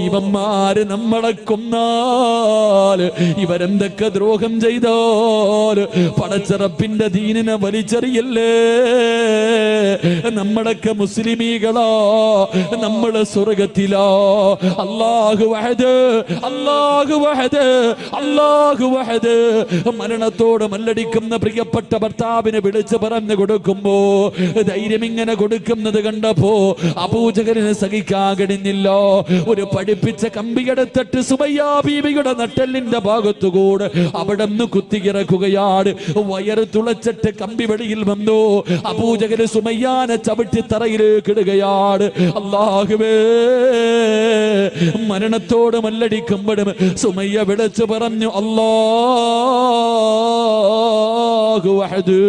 ഇവന്മാര് നമ്മളെ കൊന്നാൽ, ഇവരെന്തൊക്കെ ദ്രോഹം ചെയ്താൽ പടച്ചറപ്പിന്റെ ദീനിനെ വലിച്ചെറിയല്ലേ. നമ്മളൊക്കെ മുസ്ലിമീകളോ, നമ്മള് സ്വർഗത്തിലോ. അല്ലാഹു വഹദ്, അല്ലാഹു വഹദ്, അല്ലാഹു വഹദ്. മരണത്തോട് മല്ലടിക്കുന്ന പ്രിയപ്പെട്ട ഭർത്താവിനെ വിളിച്ച് പറഞ്ഞു കൊടുക്കുമ്പോ ധൈര്യം ഇങ്ങനെ കൊടുക്കുന്നത് കണ്ടപ്പോ അബൂജഹലിന് സഹിക്കാൻ കഴിഞ്ഞില്ല. ഒരു പഠിപ്പിച്ച കമ്പിയെടുത്തിട്ട് സുമയ്യ ബീവിയുടെ നട്ടെല്ലിന്റെ ഭാഗത്തുകൂടെ അവിടെ നിന്ന് കുത്തിയിറക്കുകയാണ്. വയറ് തുളച്ചിട്ട് കമ്പി വെളിയിൽ വന്നു. അബൂജഹല് സുമയ്യാനെ ചവിട്ടി തറയിലേക്ക് ഇടുകയാണ്. അല്ലാഹുവേ, മരണത്തോട് മല്ലടിക്കുമ്പോഴും സുമയ്യ വിളിച്ചു പറഞ്ഞു, അല്ലാഹു വഹദ്.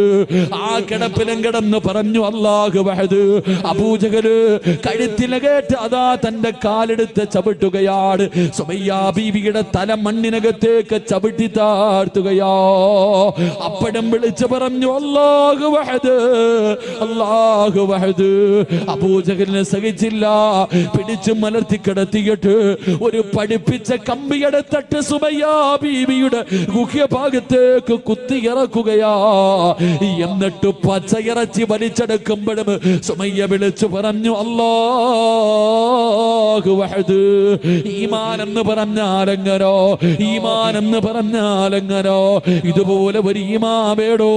ആ കിടപ്പിലും കിടന്ന് പറഞ്ഞു, അല്ലാഹു വഹദ്. അബൂജഹല് കഴുത്തിലെ കേട്ട് അതാ തന്റെ കാലെടുത്ത് ചവിട്ടുകയാണ്. സുമയ്യ ബീവിയുടെ തല മണ്ണിനകത്തേക്ക് ചവിട്ടി താഴ്ത്തുകയോ. അപ്പഴും വിളിച്ചു പറഞ്ഞു, അല്ലാഹു വഹദ്, അല്ലാഹു വഹദ്. അബൂജഹലിനെ സഹിച്ചില്ല. പിടിച്ചു മലർത്തി കിടത്തിയിട്ട് ഒരു പഠിപ്പിച്ച കമ്പിയെടുത്തിട്ട് സുമയ്യ ബീവിയുടെ ഗുഹ്യഭാഗത്തേക്ക് കുത്തിയിറക്കുകയാ. എന്നിട്ട് പച്ചയിറച്ചി വലിച്ചെടുക്കുമ്പോഴും സുമയ്യ വിളിച്ചു പറഞ്ഞു, അല്ലാഹു വഹദ്. ഈമാൻ എന്ന് പറഞ്ഞാലെങ്ങനോ, ഈമാൻ എന്ന് പറഞ്ഞാലെങ്ങനോ. ഇതുപോലെ ഒരു ഈമാവേടോ,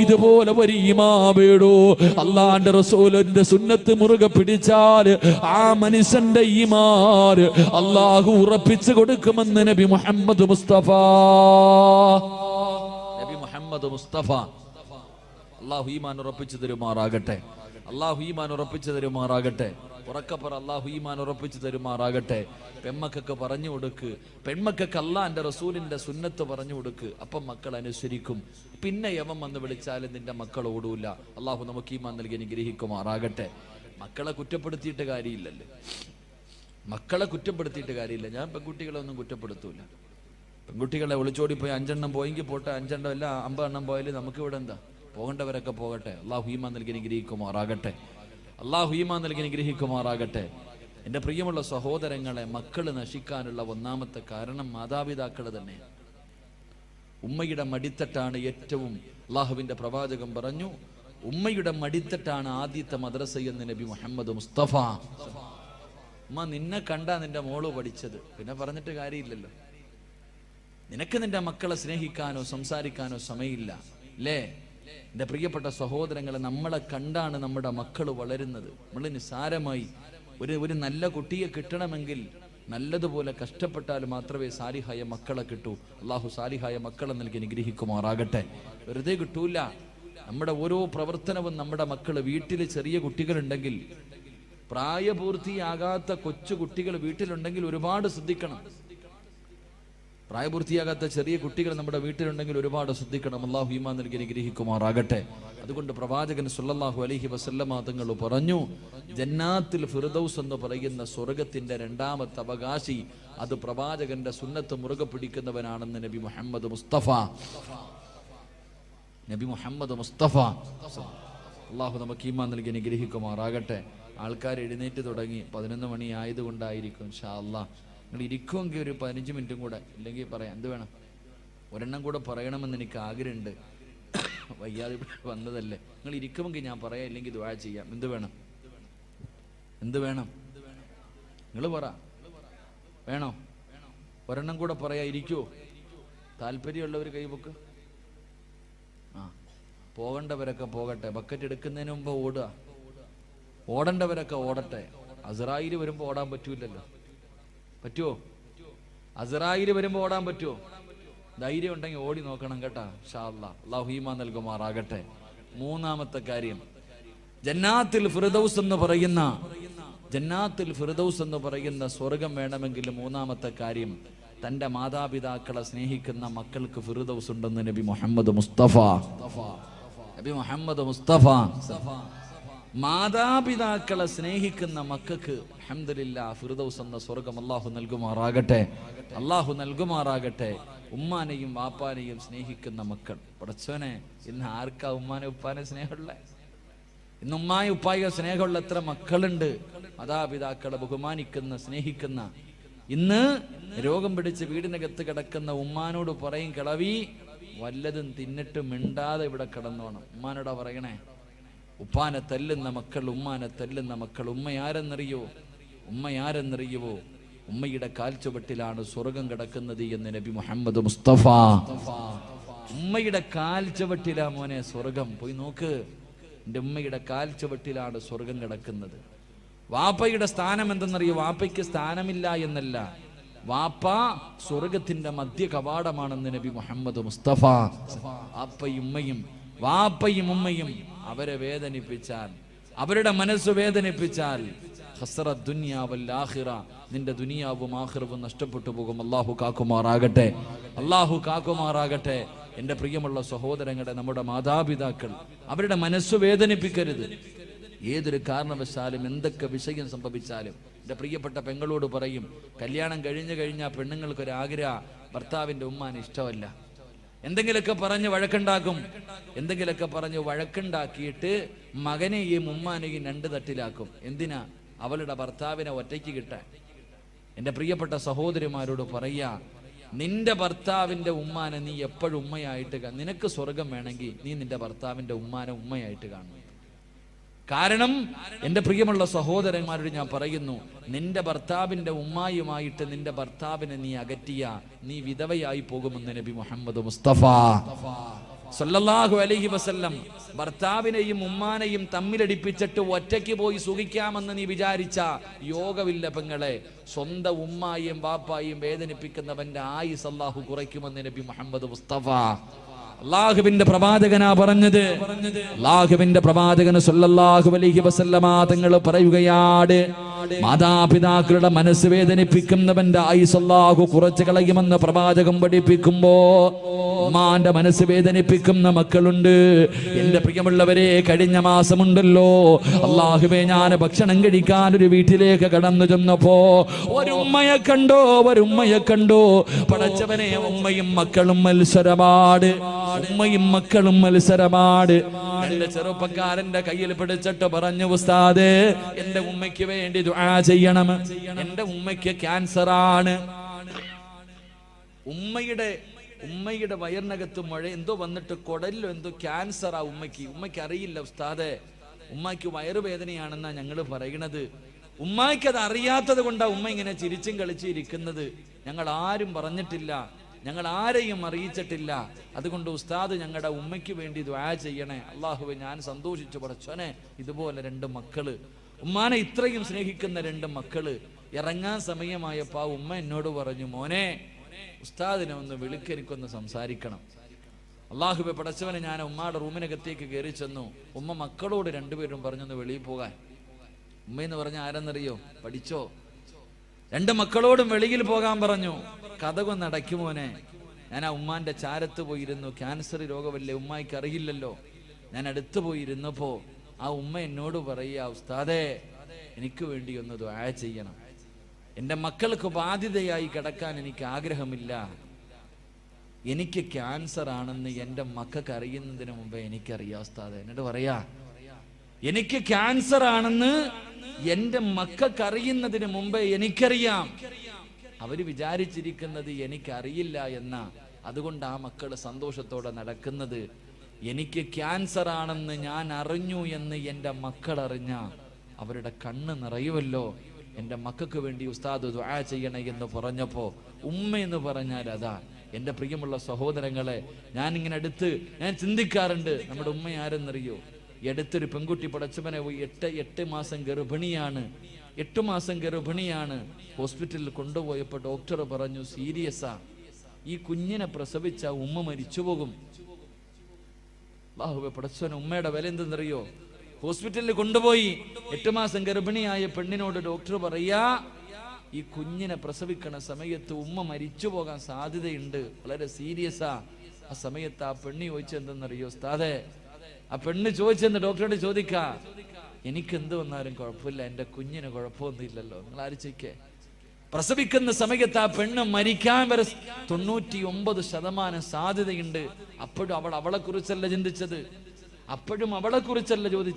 ഇതുപോലെ ഒരു ഈമാവേടോ. അല്ലാഹുവിന്റെ റസൂലിന്റെ സുന്നത്ത് മുറുകെ പിടിച്ചാൽ ആ മനുഷ്യന്റെ ഈമാൻ അല്ലാഹു ഉറപ്പിച്ചു കൊടുക്കുമെന്ന് നബി മുഹമ്മദ് മുസ്തഫ. നബി മുഹമ്മദ് മുസ്തഫ. അല്ലാഹു ഈമാൻ ഉറപ്പിച്ചു തരുമാറാകട്ടെ. അല്ലാഹു ഈമാൻ ഉറപ്പിച്ചു തരുമാറാകട്ടെ. ഉറക്കപ്പറ, അല്ലാഹു ഈമാൻ ഉറപ്പിച്ചു തരുമാറാകട്ടെ. പെൺമക്കൾക്ക് പറഞ്ഞു കൊടുക്ക്, പെൺമക്കൾക്ക് അല്ലാഹുവിന്റെ റസൂലിന്റെ സുന്നത്ത് പറഞ്ഞു കൊടുക്ക്. അപ്പം മക്കൾ അനുസരിക്കും. പിന്നെ യവൻ വന്ന് വിളിച്ചാലും നിന്റെ മക്കൾ ഓടൂല. അല്ലാഹു നമുക്ക് ഈമാൻ നൽകി അനുഗ്രഹിക്കുമാറാകട്ടെ. മക്കളെ കുറ്റപ്പെടുത്തിയിട്ട് കാര്യമില്ലല്ലോ, മക്കളെ കുറ്റപ്പെടുത്തിയിട്ട് കാര്യമില്ല. ഞാൻ പെൺകുട്ടികളെ ഒന്നും കുറ്റപ്പെടുത്തൂല. പെൺകുട്ടികളെ ഒളിച്ചോടിപ്പോയി 5 എണ്ണം പോയെങ്കിൽ പോട്ടെ, 5 എണ്ണം അല്ല 50 എണ്ണം പോയാലും നമുക്ക് ഇവിടെ എന്താ, പോകേണ്ടവരൊക്കെ പോകട്ടെ. അല്ലാഹു ഈമാൻ നൽകി അനുഗ്രഹിക്കുമാറാകട്ടെ. അല്ലാഹു ഈമാൻ നൽകി അനുഗ്രഹിക്കുമാറാകട്ടെ. എൻ്റെ പ്രിയമുള്ള സഹോദരങ്ങളെ, മക്കള് നശിക്കാനുള്ള ഒന്നാമത്തെ കാരണം മാതാപിതാക്കൾ തന്നെ. ഉമ്മയുടെ മടിത്തട്ടാണ് ഏറ്റവും, അല്ലാഹുവിന്റെ പ്രവാചകൻ പറഞ്ഞു, ഉമ്മയുടെ മടിത്തട്ടാണ് ആദ്യത്തെ മദ്രസ എന്ന് നബി മുഹമ്മദ് മുസ്തഫ. ഉമ്മ നിന്നെ കണ്ടാ നിന്റെ മോള് പഠിച്ചത്, പിന്നെ പറഞ്ഞിട്ട് കാര്യമില്ലല്ലോ. നിനക്ക് നിന്റെ മക്കളെ സ്നേഹിക്കാനോ സംസാരിക്കാനോ സമയമില്ല അല്ലേ? എൻ്റെ പ്രിയപ്പെട്ട സഹോദരങ്ങളെ, നമ്മളെ കണ്ടാണ് നമ്മുടെ മക്കൾ വളരുന്നത്. നമ്മൾ നിസ്സാരമായി ഒരു നല്ല കുട്ടിയെ കിട്ടണമെങ്കിൽ നല്ലതുപോലെ കഷ്ടപ്പെട്ടാൽ മാത്രമേ സാലിഹായ മക്കളെ കിട്ടൂ. അല്ലാഹു സാലിഹായ മക്കളെ നൽകി അനുഗ്രഹിക്കുമാറാകട്ടെ. വെറുതെ കിട്ടൂല. നമ്മുടെ ഓരോ പ്രവർത്തനവും നമ്മുടെ മക്കൾ, വീട്ടിൽ ചെറിയ കുട്ടികളുണ്ടെങ്കിൽ, പ്രായപൂർത്തിയാകാത്ത കൊച്ചു കുട്ടികൾ വീട്ടിലുണ്ടെങ്കിൽ ഒരുപാട് ശ്രദ്ധിക്കണം. പ്രായപൂർത്തിയാകാത്ത ചെറിയ കുട്ടികൾ നമ്മുടെ വീട്ടിലുണ്ടെങ്കിൽ ഒരുപാട് ശ്രദ്ധിക്കണം. അല്ലാഹു ഈമാൻ നൽകി അനുഗ്രഹിക്കുമാറാകട്ടെ. അതുകൊണ്ട് പ്രവാചകൻ സല്ലല്ലാഹു അലൈഹി വസല്ലമ തങ്ങൾ പറഞ്ഞു, ജന്നാത്തുൽ ഫിർദൗസ് എന്ന് പറയുന്ന സ്വർഗത്തിന്റെ 2ാമത്തെ അവകാശി അത് പ്രവാചകന്റെ സുന്നത്ത് മുറുകെ പിടിക്കുന്നവനാണെന്ന് നബി മുഹമ്മദ് മുസ്തഫ. നബി മുഹമ്മദ് മുസ്തഫ. അല്ലാഹു നമുക്ക് ഈമാൻ നൽകി അനുഗ്രഹിക്കുമാറാകട്ടെ. ആൾക്കാർ എഴുന്നേറ്റ് തുടങ്ങി. 11 മണി ആയതുകൊണ്ടായിരിക്കും. ഇൻഷാ അല്ലാഹ് നിങ്ങൾ ഇരിക്കുമെങ്കിൽ ഒരു 15 മിനിറ്റും കൂടെ, ഇല്ലെങ്കിൽ പറയാം. എന്ത് വേണം? ഒരെണ്ണം കൂടെ പറയണമെന്ന് എനിക്ക് ആഗ്രഹമുണ്ട്. വയ്യാതെ വന്നതല്ലേ. നിങ്ങൾ ഇരിക്കുമെങ്കിൽ ഞാൻ പറയാം, ഇല്ലെങ്കിൽ ദുആ ചെയ്യാം. എന്ത് വേണം? എന്ത് വേണം? നിങ്ങൾ പറ. വേണോ? ഒരെണ്ണം കൂടെ പറയാ. ഇരിക്കുവോ? താല്പര്യമുള്ളവർ കൈപൊക്ക്. ആ, പോകേണ്ടവരൊക്കെ പോകട്ടെ. ബക്കറ്റ് എടുക്കുന്നതിന് മുമ്പ് ഓടുക. ഓടേണ്ടവരൊക്കെ ഓടട്ടെ. അസ്രായിൽ വരുമ്പോൾ ഓടാൻ പറ്റൂലല്ലോ. പറ്റുമോ? അസ്രായിൽ വരുമ്പോൾ ഓടാൻ പറ്റുമോ? ധൈര്യം ഉണ്ടെങ്കിൽ ഓടി നോക്കണം കേട്ടാ. ഇൻഷാ അല്ലാഹ് അല്ലാഹു ഈമാൻ നൽകുമാറാകട്ടെ. മൂന്നാമത്തെ കാര്യം, ജന്നാത്തുൽ ഫിർദൗസ് എന്ന് പറയുന്ന സ്വർഗം വേണമെങ്കിൽ മൂന്നാമത്തെ കാര്യം, തന്റെ മാതാപിതാക്കളെ സ്നേഹിക്കുന്ന മക്കൾക്ക് ഫിർദൗസ് ഉണ്ടെന്ന് നബി മുഹമ്മദ് മുസ്തഫ. മാതാപിതാക്കളെ സ്നേഹിക്കുന്ന മക്കൾക്ക് അൽഹംദുലില്ലാഹ് ഫിർദൗസ് എന്ന സ്വർഗം അല്ലാഹു നൽകുമാറാകട്ടെ. ഉമ്മാനെയും വാപ്പാനെയും സ്നേഹിക്കുന്ന മക്കൾ, പടച്ചോനെ ഇന്ന് ആർക്കാ ഉമ്മാനെ ഉപ്പാനെ സ്നേഹമുള്ള? ഇന്ന് ഉമ്മായി ഉപ്പായ സ്നേഹമുള്ള എത്ര മക്കളുണ്ട്? മാതാപിതാക്കളെ ബഹുമാനിക്കുന്ന സ്നേഹിക്കുന്ന. ഇന്ന് രോഗം പിടിച്ച് വീടിനകത്ത് കിടക്കുന്ന ഉമ്മാനോട് പറയും, കിളവി വല്ലതും തിന്നിട്ട് മിണ്ടാതെ ഇവിടെ കിടന്നോണം. ഉമ്മാനോടാ പറയണേ. ഉപ്പാനെ തല്ലുന്ന മക്കൾ, ഉമ്മാനെ തല്ലുന്ന മക്കൾ. ഉമ്മയാരെന്നറിയുവോ? ഉമ്മയുടെ കാൽച്ചുവട്ടിലാണ് സ്വർഗം കിടക്കുന്നത് എന്ന് നബി മുഹമ്മദ് മുസ്തഫ. ഉമ്മയുടെ കാൽച്ചുവട്ടിലാ മോനെ സ്വർഗം. പോയി നോക്ക്, എൻ്റെ ഉമ്മയുടെ കാൽച്ചുവട്ടിലാണ് സ്വർഗം കിടക്കുന്നത്. വാപ്പയുടെ സ്ഥാനം എന്തെന്നറിയോ? വാപ്പയ്ക്ക് സ്ഥാനമില്ല എന്നല്ല, വാപ്പ സ്വർഗത്തിന്റെ മധ്യ കവാടമാണെന്ന് നബി മുഹമ്മദ് മുസ്തഫ. വാപ്പയും ഉമ്മയും അവരെ വേദനിപ്പിച്ചാൽ, അവരുടെ മനസ്സ് വേദനിപ്പിച്ചാൽ, ഖസ്റത് ദുനിയ വൽ ആഖിറ, നിന്റെ ദുനിയാവും ആഖിറവും നഷ്ടപ്പെട്ടു പോകും. അല്ലാഹു കാക്കുമാറാകട്ടെ. എൻ്റെ പ്രിയമുള്ള സഹോദരങ്ങളെ, നമ്മുടെ മാതാപിതാക്കൾ, അവരുടെ മനസ്സ് വേദനിപ്പിക്കരുത്. ഏതൊരു കാരണവശാലും എന്തൊക്കെ വിഷയം സംഭവിച്ചാലും എൻ്റെ പ്രിയപ്പെട്ട പെങ്ങളോട് പറയും, കല്യാണം കഴിഞ്ഞാൽ പെണ്ണുങ്ങൾക്കൊരാഗ്രഹം, ഭർത്താവിൻ്റെ ഉമ്മാനെ ഇഷ്ടമല്ല. എന്തെങ്കിലുമൊക്കെ പറഞ്ഞ് വഴക്കുണ്ടാക്കിയിട്ട് മകനെയും ഉമ്മാനെയും രണ്ട് തട്ടിലാക്കും. എന്തിനാ? അവളുടെ ഭർത്താവിനെ ഒറ്റയ്ക്ക് കിട്ടാൻ. എൻ്റെ പ്രിയപ്പെട്ട സഹോദരിമാരോട് പറയാ, നിന്റെ ഭർത്താവിൻ്റെ ഉമ്മാനെ നീ എപ്പോഴും ഉമ്മയായിട്ട് നിനക്ക് സ്വർഗം വേണമെങ്കിൽ നീ നിന്റെ ഭർത്താവിൻ്റെ ഉമ്മാനെ ഉമ്മയായിട്ട് കാണും. കാരണം എൻ്റെ പ്രിയമുള്ള സഹോദരന്മാരോട് ഞാൻ പറയുന്നു, നിന്റെ ഭർത്താവിൻ്റെ ഉമ്മായുമായിട്ട് നിന്റെ ഭർത്താവിനെ നീ അകറ്റിയ നീ വിധവയായി പോകുമെന്ന് നബി മുഹമ്മദ് മുസ്തഫ സല്ലല്ലാഹു അലൈഹി വസല്ലം. ഭർത്താവിനെയും ഉമ്മാനെയും തമ്മിലടിപ്പിച്ചിട്ട് ഒറ്റയ്ക്ക് പോയി സുഖിക്കാമെന്ന് നീ വിചാരിച്ച യോഗമില്ല പെങ്ങളെ. സ്വന്തം ഉമ്മായും ബാപ്പായും വേദനിപ്പിക്കുന്നവന്റെ ആയുസ് അല്ലാഹു കുറയ്ക്കുമെന്ന് നബി മുഹമ്മദ് മുസ്തഫ. അല്ലാഹുവിന്റെ പ്രവാചകനാ പറഞ്ഞത്. അല്ലാഹുവിന്റെ പ്രവാചകൻ സല്ലല്ലാഹു അലൈഹി വസല്ലമ തങ്ങൾ പറയുകയാണ്, മാതാപിതാക്കളുടെ മനസ്സ് വേദനിപ്പിക്കുന്നവന്റെ ആയുസ് അല്ലാഹു കുറച്ച് കളയുമെന്ന് പ്രവാചകൻ പഠിപ്പിക്കുമ്പോ, ഉമ്മാന്റെ മനസ്സ് വേദനിപ്പിക്കുന്ന മക്കളുണ്ട്. എന്റെ പ്രിയമുള്ളവരെ, കഴിഞ്ഞ മാസമുണ്ടല്ലോ, അല്ലാഹുവേ, ഞാൻ ഭക്ഷണം കഴിക്കാൻ ഒരു വീട്ടിലേക്ക് കടന്നു ചെന്നപ്പോ ഒരുമ്മയെ കണ്ടോ. പടച്ചവനെ, ഉമ്മയും മക്കളും മത്സരമാണ്. എന്റെ ചെറുപ്പക്കാരന്റെ കയ്യിൽ പിടിച്ചിട്ട് പറഞ്ഞു, ഉസ്താദ് എന്റെ ഉമ്മയ്ക്ക് വേണ്ടി ദുആ ചെയ്യണം, എന്റെ ഉമ്മയ്ക്ക് ക്യാൻസർ ആണ്. ഉമ്മയുടെ വയറിനകത്ത് മുഴ എന്തോ വന്നിട്ട് കുടലിലോ എന്തോ ക്യാൻസറാ ഉമ്മയ്ക്ക് അറിയില്ല ഉസ്താദെ. ഉമ്മയ്ക്ക് വയറുവേദനയാണെന്നാ ഞങ്ങൾ പറയണത്. ഉമ്മയ്ക്ക് അത് അറിയാത്തത് കൊണ്ടാ ഉമ്മ ഇങ്ങനെ ചിരിച്ചും കളിച്ചിരിക്കുന്നത്. ഞങ്ങൾ ആരും പറഞ്ഞിട്ടില്ല, ഞങ്ങൾ ആരെയും അറിയിച്ചിട്ടില്ല. അതുകൊണ്ട് ഉസ്താദ് ഞങ്ങളുടെ ഉമ്മയ്ക്ക് വേണ്ടി ദുആ ചെയ്യണേ. അല്ലാഹുവേ, ഞാൻ സന്തോഷിച്ചു പടച്ചോനെ, ഇതുപോലെ രണ്ട് മക്കള്, ഉമ്മാനെ ഇത്രയും സ്നേഹിക്കുന്ന രണ്ട് മക്കള്. ഇറങ്ങാൻ സമയമായപ്പോ ഉമ്മ എന്നോട് പറഞ്ഞു, മോനെ ഉസ്താദിനെ ഒന്ന് വിളിക്കെനിക്കൊന്ന് സംസാരിക്കണം. അല്ലാഹുവേ പടച്ചവനെ, ഞാൻ ഉമ്മയുടെ റൂമിനകത്തേക്ക് കയറി ചെന്നു. ഉമ്മ മക്കളോട് രണ്ടുപേരും പറഞ്ഞൊന്ന് വെളിയിൽ പോകാൻ. ഉമ്മയെന്ന് പറഞ്ഞ ആരെന്നറിയോ? പഠിച്ചോ. രണ്ട് മക്കളോടും വെളിയിൽ പോകാൻ പറഞ്ഞു. കഥകൊന്ന് അടയ്ക്കുമോനെ. ഞാൻ ആ ഉമ്മാന്റെ ചാരത്ത് പോയിരുന്നു. ക്യാൻസർ രോഗമല്ലേ, ഉമ്മായിക്ക് അറിയില്ലല്ലോ. ഞാൻ അടുത്ത് പോയിരുന്നപ്പോ ആ ഉമ്മ എന്നോട് പറയുക, ഉസ്താദേ എനിക്ക് വേണ്ടി ഒന്ന് ദുആ ചെയ്യണം. എൻ്റെ മക്കൾക്ക് ബാധ്യതയായി കിടക്കാൻ എനിക്ക് ആഗ്രഹമില്ല. എനിക്ക് ക്യാൻസർ ആണെന്ന് എൻ്റെ മക്കൾക്ക് അറിയുന്നതിന് മുമ്പേ എനിക്കറിയാം ഉസ്താദേ. എന്നിട്ട് പറയാ, എനിക്ക് ക്യാൻസർ ആണെന്ന് എൻ്റെ മക്കൾക്ക് അറിയുന്നതിന് മുമ്പേ എനിക്കറിയാം. അവര് വിചാരിച്ചിരിക്കുന്നത് എനിക്കറിയില്ല എന്നാ. അതുകൊണ്ട് ആ മക്കള് സന്തോഷത്തോടെ നടക്കുന്നത്. എനിക്ക് ക്യാൻസർ ആണെന്ന് ഞാൻ അറിഞ്ഞു എന്ന് എൻ്റെ മക്കൾ അറിഞ്ഞ അവരുടെ കണ്ണ് നിറയുമല്ലോ. എൻ്റെ മക്കൾക്ക് വേണ്ടി ഉസ്താദ് ദുആ ചെയ്യണേ എന്ന് പറഞ്ഞപ്പോ ഉമ്മ എന്ന് പറഞ്ഞാൽ അതാ. എൻ്റെ പ്രിയമുള്ള സഹോദരങ്ങളെ, ഞാൻ ചിന്തിക്കാറുണ്ട്, നമ്മുടെ ഉമ്മ ആരെന്നറിയോ? അടുത്തൊരു പെൺകുട്ടി പടച്ചവനെ 8 മാസം ഗർഭിണിയാണ്. 8 മാസം ഗർഭിണിയാണ്. ഹോസ്പിറ്റലിൽ കൊണ്ടുപോയപ്പോൾ ഡോക്ടർ പറഞ്ഞു സീരിയസാ. ഈ കുഞ്ഞിനെ പ്രസവിച്ച ഉമ്മ മരിച്ചു പോകും. അല്ലാഹുവേ പടച്ചോനെ, ഉമ്മയുടെ വില എന്തെന്നറിയോ? ഹോസ്പിറ്റലിൽ കൊണ്ടുപോയി 8 മാസം ഗർഭിണിയായ പെണ്ണിനോട് ഡോക്ടർ പറയാ, ഈ കുഞ്ഞിനെ പ്രസവിക്കണ സമയത്ത് ഉമ്മ മരിച്ചു പോകാൻ സാധ്യതയുണ്ട്, വളരെ സീരിയസാ. ആ സമയത്ത് ആ പെണ്ണ് ചോദിച്ചെന്തെന്നറിയോ ഉസ്താദേ? ആ പെണ്ണ് ചോദിച്ചെന്ന് ഡോക്ടറോട് ചോദിക്കാ, എനിക്ക് എന്ത് വന്നാലും കുഴപ്പമില്ല, എൻ്റെ കുഞ്ഞിന് കുഴപ്പമൊന്നുമില്ലല്ലോ. നിങ്ങൾ ആലോചിക്കേ, പ്രസവിക്കുന്ന സമയത്ത് ആ പെണ്ണ് മരിക്കാൻ വരെ 99% സാധ്യതയുണ്ട്. അപ്പോഴും അവളെ കുറിച്ചല്ല ചിന്തിച്ചത്,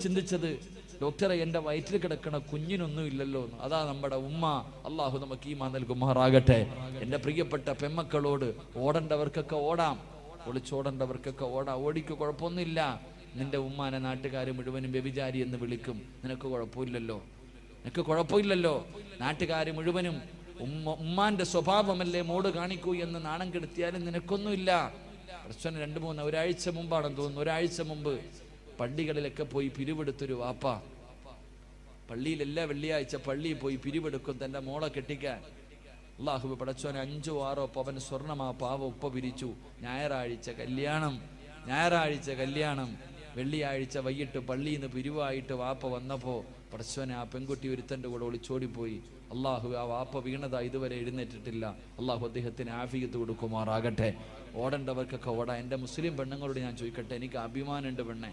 ചിന്തിച്ചത് ഡോക്ടറെ, എൻ്റെ വയറ്റിൽ കിടക്കണ കുഞ്ഞിനൊന്നും ഇല്ലല്ലോ. അതാ നമ്മുടെ ഉമ്മ. അള്ളാഹു നമുക്ക് ഈമാൻ നൽകുമാറാകട്ടെ. എൻ്റെ പ്രിയപ്പെട്ട പെമ്മക്കളോട്, ഓടേണ്ടവർക്കൊക്കെ ഓടാം, ഒളിച്ചോടേണ്ടവർക്കൊക്കെ ഓടാം. ഓടിക്ക് കുഴപ്പമൊന്നുമില്ല. നിന്റെ ഉമ്മാനെ നാട്ടുകാർ മുഴുവനും വ്യഭിചാരി എന്ന് വിളിക്കും, നിനക്ക് കുഴപ്പമില്ലല്ലോ. നാട്ടുകാർ മുഴുവനും ഉമ്മാന്റെ സ്വഭാവമല്ലേ മോട് കാണിക്കൂ എന്ന് നാണം കെടുത്തിയാലും നിനക്കൊന്നുമില്ല. പ്രശ്നം 2-3 ഒരാഴ്ച മുമ്പാണെന്ന് തോന്നുന്നു, ഒരാഴ്ച മുമ്പ് പള്ളികളിലൊക്കെ പോയി പിരിവെടുത്തൊരു വാപ്പ. പള്ളിയിൽ എല്ലാ വെള്ളിയാഴ്ച പള്ളിയിൽ പോയി പിരിവെടുക്കും തന്റെ മോളെ കെട്ടിക്കാൻ. അല്ലാഹു പടച്ചോനെ 5-6 പവൻ സ്വർണം ആ പാവ ഉപ്പ പിരിച്ചു. ഞായറാഴ്ച കല്യാണം, വെള്ളിയാഴ്ച വൈകിട്ട് പള്ളിയിൽ നിന്ന് പിരിവായിട്ട് വാപ്പ വന്നപ്പോ പടച്ചോനെ, ആ പെൺകുട്ടി ഒരുത്തന്റെ കൂടെ ഒളിച്ചോടിപ്പോയി. അള്ളാഹു ആ വാപ്പ വീണതാ ഇതുവരെ എഴുന്നേറ്റിട്ടില്ല. അള്ളാഹു അദ്ദേഹത്തിന് ആഫിയത്ത് കൊടുക്കുമാറാകട്ടെ. ഓടേണ്ടവർക്കൊക്കെ ഓടാ. എൻ്റെ മുസ്ലിം പെണ്ണുങ്ങളോട് ഞാൻ ചോദിക്കട്ടെ, എനിക്ക് അഭിമാനമുണ്ട് പെണ്ണെ.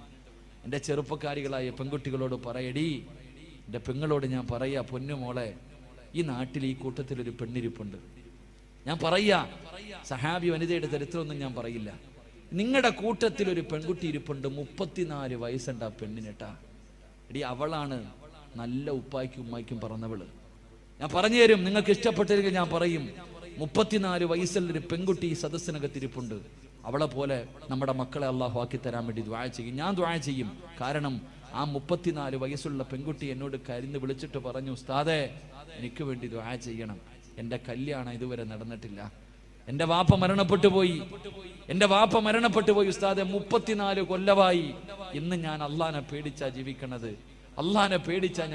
എൻ്റെ ചെറുപ്പക്കാരികളായ പെൺകുട്ടികളോട് പറയടി, എൻ്റെ പെങ്ങളോട് ഞാൻ പറയാ, പൊന്നുമോളെ, ഈ നാട്ടിൽ ഈ കൂട്ടത്തിലൊരു പെണ്ണിരിപ്പുണ്ട്. ഞാൻ പറയാ, സഹാബി വനിതയുടെ ചരിത്രമൊന്നും ഞാൻ പറയില്ല. നിങ്ങളുടെ കൂട്ടത്തിൽ ഒരു പെൺകുട്ടി ഇരിപ്പുണ്ട്, 34 വയസ്സുണ്ട് ആ പെണ്ണിനെട്ടാ. എടി, അവളാണ് നല്ല ഉപ്പായ്ക്കും ഉമ്മായ്ക്കും പറഞ്ഞവള്. ഞാൻ പറഞ്ഞു തരും, നിങ്ങൾക്ക് ഇഷ്ടപ്പെട്ടില്ലെങ്കിൽ ഞാൻ പറയും. 34 വയസ്സുള്ളൊരു പെൺകുട്ടി ഈ സദസ്സിനകത്തിരിപ്പുണ്ട്. അവളെ പോലെ നമ്മുടെ മക്കളെ അള്ളാഹു ആക്കി തരാൻ വേണ്ടി ദുആ ചെയ്യും. ഞാൻ ദുആ ചെയ്യും. കാരണം ആ 34 വയസ്സുള്ള പെൺകുട്ടി എന്നോട് കരുന്ന് വിളിച്ചിട്ട് പറഞ്ഞു, ഉസ്താദേ, എനിക്ക് വേണ്ടി ദുആ ചെയ്യണം, എൻ്റെ കല്യാണം ഇതുവരെ നടന്നിട്ടില്ല, എൻ്റെ വാപ്പ മരണപ്പെട്ടു പോയി ഉസ്താദെ, 34 കൊല്ലമായി. ഇന്ന് ഞാൻ അള്ളാനെ പേടിച്ചാ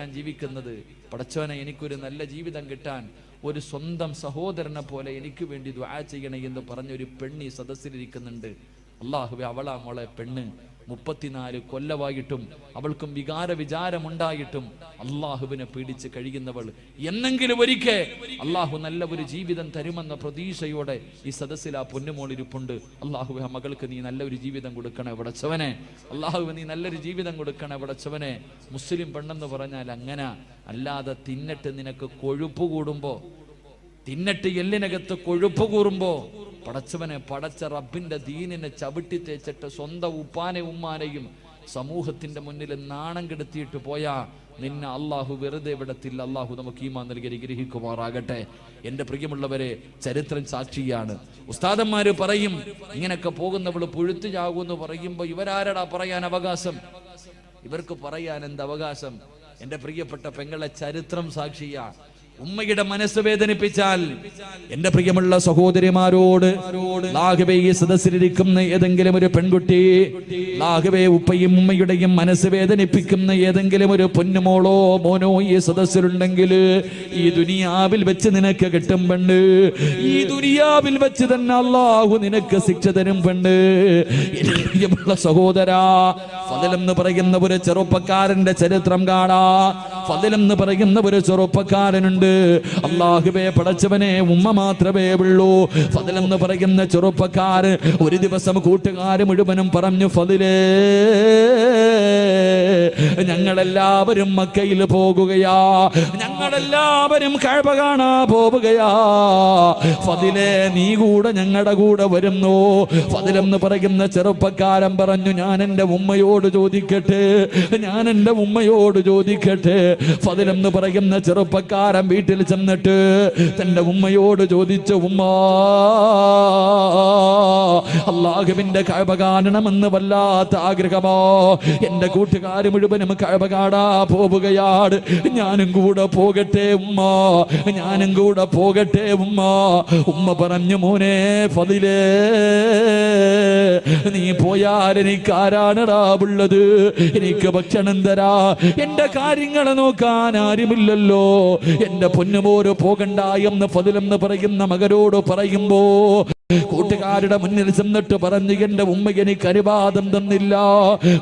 ഞാൻ ജീവിക്കുന്നത്. പടച്ചോനെ, എനിക്കൊരു നല്ല ജീവിതം കിട്ടാൻ ഒരു സ്വന്തം സഹോദരനെ പോലെ എനിക്ക് വേണ്ടി ദുആ ചെയ്യണേ എന്ന് പറഞ്ഞൊരു പെണ്ണി സദസ്സിലിരിക്കുന്നുണ്ട്. അല്ലാഹുവേ, അവളാ മോളെ പെണ്ണ്. 34 കൊല്ലമായിട്ടും അവൾക്കും വിചാരമുണ്ടായിട്ടും അള്ളാഹുവിനെ പേടിച്ച് കഴിയുന്നവൾ. എന്നെങ്കിലും ഒരിക്കൽ അള്ളാഹു നല്ല ഒരു ജീവിതം തരുമെന്ന പ്രതീക്ഷയോടെ ഈ സദസ്സിൽ ആ പൊന്നുമോളിരിപ്പുണ്ട്. അള്ളാഹുവേ, ആ മകൾക്ക് നീ നല്ലൊരു ജീവിതം കൊടുക്കണേ പടച്ചവനെ. അള്ളാഹുവേ, നീ നല്ലൊരു ജീവിതം കൊടുക്കണേ പടച്ചവനെ. മുസ്ലിം പെണ്ണെന്ന് പറഞ്ഞാൽ അങ്ങനെ, അല്ലാതെ തിന്നിട്ട് നിനക്ക് കൊഴുപ്പ് കൂടുമ്പോ, തിന്നിട്ട് എല്ലിനകത്ത് കൊഴുപ്പ് കൂറുമ്പോ പടച്ചവനെ, പടച്ച റബ്ബിന്റെ ദീനിനെ ചവിട്ടി തേച്ചിട്ട് സ്വന്തം ഉപ്പാനെ ഉമ്മാനെയും സമൂഹത്തിന്റെ മുന്നിൽ നാണം കെടുത്തിയിട്ട് പോയാ നിന്നെ അള്ളാഹു വെറുതെ വിടത്തില്ല. അള്ളാഹു നമുക്ക് ഈമാൻ നൽകി അനുഗ്രഹിക്കുമാറാകട്ടെ. എന്റെ പ്രിയമുള്ളവരെ, ചരിത്രം സാക്ഷിയാണ്. ഉസ്താദന്മാര് പറയും, ഇങ്ങനൊക്കെ പോകുന്നവള് പുഴുത്തു ചാകുമെന്ന് പറയുമ്പോ ഇവരാരടാ പറയാൻ അവകാശം? ഇവർക്ക് പറയാൻ എന്ത് അവകാശം? എന്റെ പ്രിയപ്പെട്ട പെങ്ങളെ, ചരിത്രം സാക്ഷിയാ. ഉമ്മയുടെ മനസ്സ് വേദനിപ്പിച്ചാൽ എന്റെ പ്രിയമുള്ള സഹോദരിമാരോട്, ലാഹുവേ, ഈ സദസ്സിലിരിക്കുന്ന ഏതെങ്കിലും ഒരു പെൺകുട്ടി, ലാഹുവേ, ഉപ്പയും ഉമ്മയുടെയും മനസ്സ് വേദനിപ്പിക്കുന്ന ഏതെങ്കിലും ഒരു പൊന്നുമോളോ മോനോ ഈ സദസ്സിലുണ്ടെങ്കിൽ ഈ ദുനിയാവിൽ വെച്ച് നിനക്ക് കിട്ടും പെണ്ണ്. ഈ ദുനിയാവിൽ വെച്ച് തന്നെ അല്ലാഹു നിനക്ക് ശിക്ഷ തരും പെണ്ണ്. എന്റെ പ്രിയമുള്ള സഹോദരാ, ഫദലെന്ന് പറയുന്ന ഒരു ചെറുപ്പക്കാരന്റെ ചരിത്രം കാണാ. ഫദലെന്ന് പറയുന്ന ഒരു ചെറുപ്പക്കാരനുണ്ട്. അല്ലാഹുവേ പടച്ചവനെ, ഉമ്മ മാത്രമേ ഉള്ളൂ. ഫദലെന്ന് പറയുന്ന ചെറുപ്പക്കാരൻ ഒരു ദിവസം കൂട്ടുകാര് മുഴുവനും പറഞ്ഞു, ഫദലേ, ഞങ്ങളെല്ലാവരും മക്കയിൽ പോകുകയാ, ഞങ്ങളെല്ലാവരും കഅബ കാണാ പോവുകയാ. ഫദലേ, നീ കൂടെ ഞങ്ങളുടെ കൂടെ വരുന്നു. ഫദലെന്ന് പറയുന്ന ചെറുപ്പക്കാരൻ പറഞ്ഞു, ഞാൻ എൻ്റെ ഉമ്മയോട് ചോദിക്കട്ടെ. ഫദലെന്ന് പറയുന്ന ചെറുപ്പക്കാരൻ വീട്ടിൽ ചെന്നിട്ട് തന്റെ ഉമ്മയോട് ചോദിച്ചു, ഉമ്മ, അല്ലാഹുവിന്റെ കഅബ കാണണമെന്ന് വല്ലാത്ത ആഗ്രഹമോ, എന്റെ കൂട്ടുകാര് മുഴുവനും കഅബ കാണാ പോവുകയാണ്, ഞാനും കൂടെ പോകട്ടെ ഉമ്മ. ഉമ്മ പറഞ്ഞു, മോനെ ഫദിലേ, നീ പോയാൽ എനിക്ക് ആരാണടാ ഉള്ളത്? എനിക്ക് ഭക്ഷണം തരാ, എന്റെ കാര്യങ്ങൾ നോക്കാൻ ആരുമില്ലല്ലോ. എന്റെ പൊന്നുമോര് പോകണ്ട എന്ന് ഫദിലെന്ന് പറയുന്ന മകനോട് പറയുമ്പോ കൂട്ടുകാരുടെ മുന്നിൽ ചെന്നിട്ട് പറഞ്ഞു, എന്റെ ഉമ്മ എനിക്ക് അനുവാദം തന്നില്ല.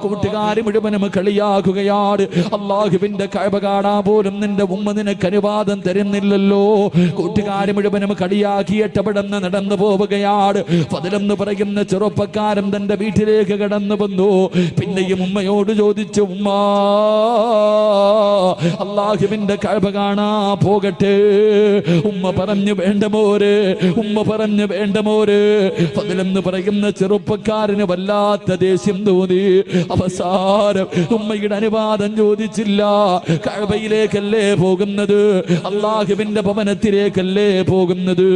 കൂട്ടുകാർ മുഴുവനും കളിയാക്കുകയാണ്. അള്ളാഹുവിന്റെ കഅബ കാണാൻ പോലും നിന്റെ ഉമ്മ നിനക്ക് അനുവാദം തരുന്നില്ലല്ലോ. കൂട്ടുകാർ മുഴുവനും കളിയാക്കിയിട്ട് അവിടെ നിന്ന് നടന്നു പോവുകയാണ്. ഫദ്ലെന്ന് പറയുന്ന ചെറുപ്പക്കാരൻ തന്റെ വീട്ടിലേക്ക് കടന്നു വന്നു. പിന്നെയും ഉമ്മയോട് ചോദിച്ചു, ഉമ്മ അള്ളാഹുവിന്റെ കഅബ കാണാ പോകട്ടെ? ഉമ്മ പറഞ്ഞു, വേണ്ട മോര്. ഉമ്മ പറഞ്ഞു, വേണ്ട മോര്. ഫദ്ലെന്ന് പറയുന്ന ചെറുപ്പക്കാരന് വല്ലാത്ത ദേഷ്യം തോന്നി. അവസാനം ഉമ്മയുടെ അനുവാദം ചോദിച്ചില്ല. കഅബയിലേക്കല്ലേ പോകുന്നത്, അള്ളാഹുവിന്റെ ഭവനത്തിലേക്കല്ലേ പോകുന്നത്.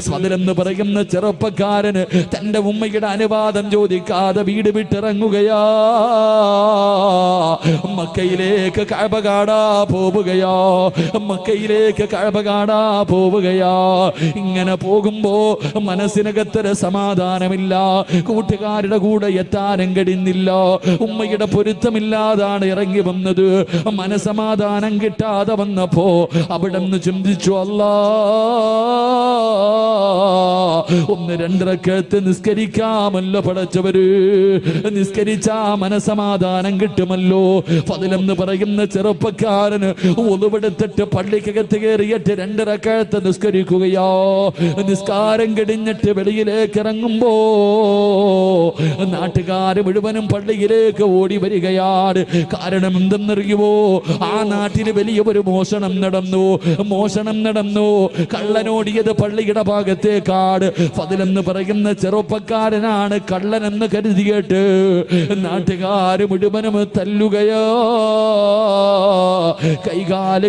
ഫദ്ലെന്ന് പറയുന്ന ചെറുപ്പക്കാരന് തന്റെ ഉമ്മയുടെ അനുവാദം ചോദിക്കാതെ വീട് വിട്ടിറങ്ങുകയാ. മക്കയിലേക്ക് കഅബ കാണാ പോവുകയാ. മക്കയിലേക്ക് കഅബ കാണാ പോവുകയാ. ഇങ്ങനെ പോകുമ്പോ മനസ്സിനകത്തൊരു സമാധാനമില്ല. കൂട്ടുകാരുടെ കൂടെ എത്താനും കഴിയുന്നില്ല. ഉമ്മയുടെ പൊരുത്തമില്ലാതാണ് ഇറങ്ങി വന്നത്. മനസമാധാനം കിട്ടാതെ വന്നപ്പോ അവിടെ നിന്ന് ചിന്തിച്ചു, അല്ലാ, ഒന്ന് രണ്ടരക്കത്ത് നിസ്കരിക്കാമല്ലോ പടച്ചവര്. നിസ്കരിച്ചാ മനസമാധാനം കിട്ടുമല്ലോ. ഫദ്ലെന്ന് പറയുന്ന ചെറുപ്പക്കാരന് ഒളിവെടുത്തിട്ട് പള്ളിക്കകത്ത് കയറിയിട്ട് രണ്ടരക്കത്ത് നിസ്കരിക്കുകയോ. നിസ്കാരം കഴിഞ്ഞിട്ട് വെളിയിലേക്ക് ഇറങ്ങുമ്പോ നാട്ടുകാര് മുഴുവനും പള്ളിയിലേക്ക് ഓടി വരികയാണ്. കാരണം എന്തെന്നറിയുമോ? ആ നാട്ടിൽ വലിയ ഒരു മോഷണം നടന്നു. കള്ളനോടിയത് പള്ളിയുടെ ഭാഗത്തേക്കാട്. ഫദ്ലെന്ന് പറയുന്ന ചെറുപ്പക്കാരനാണ് കള്ളനെന്ന് കരുതിയിട്ട് നാട്ടുകാര് മുഴുവനും തല്ലുകയോ, കൈകാല്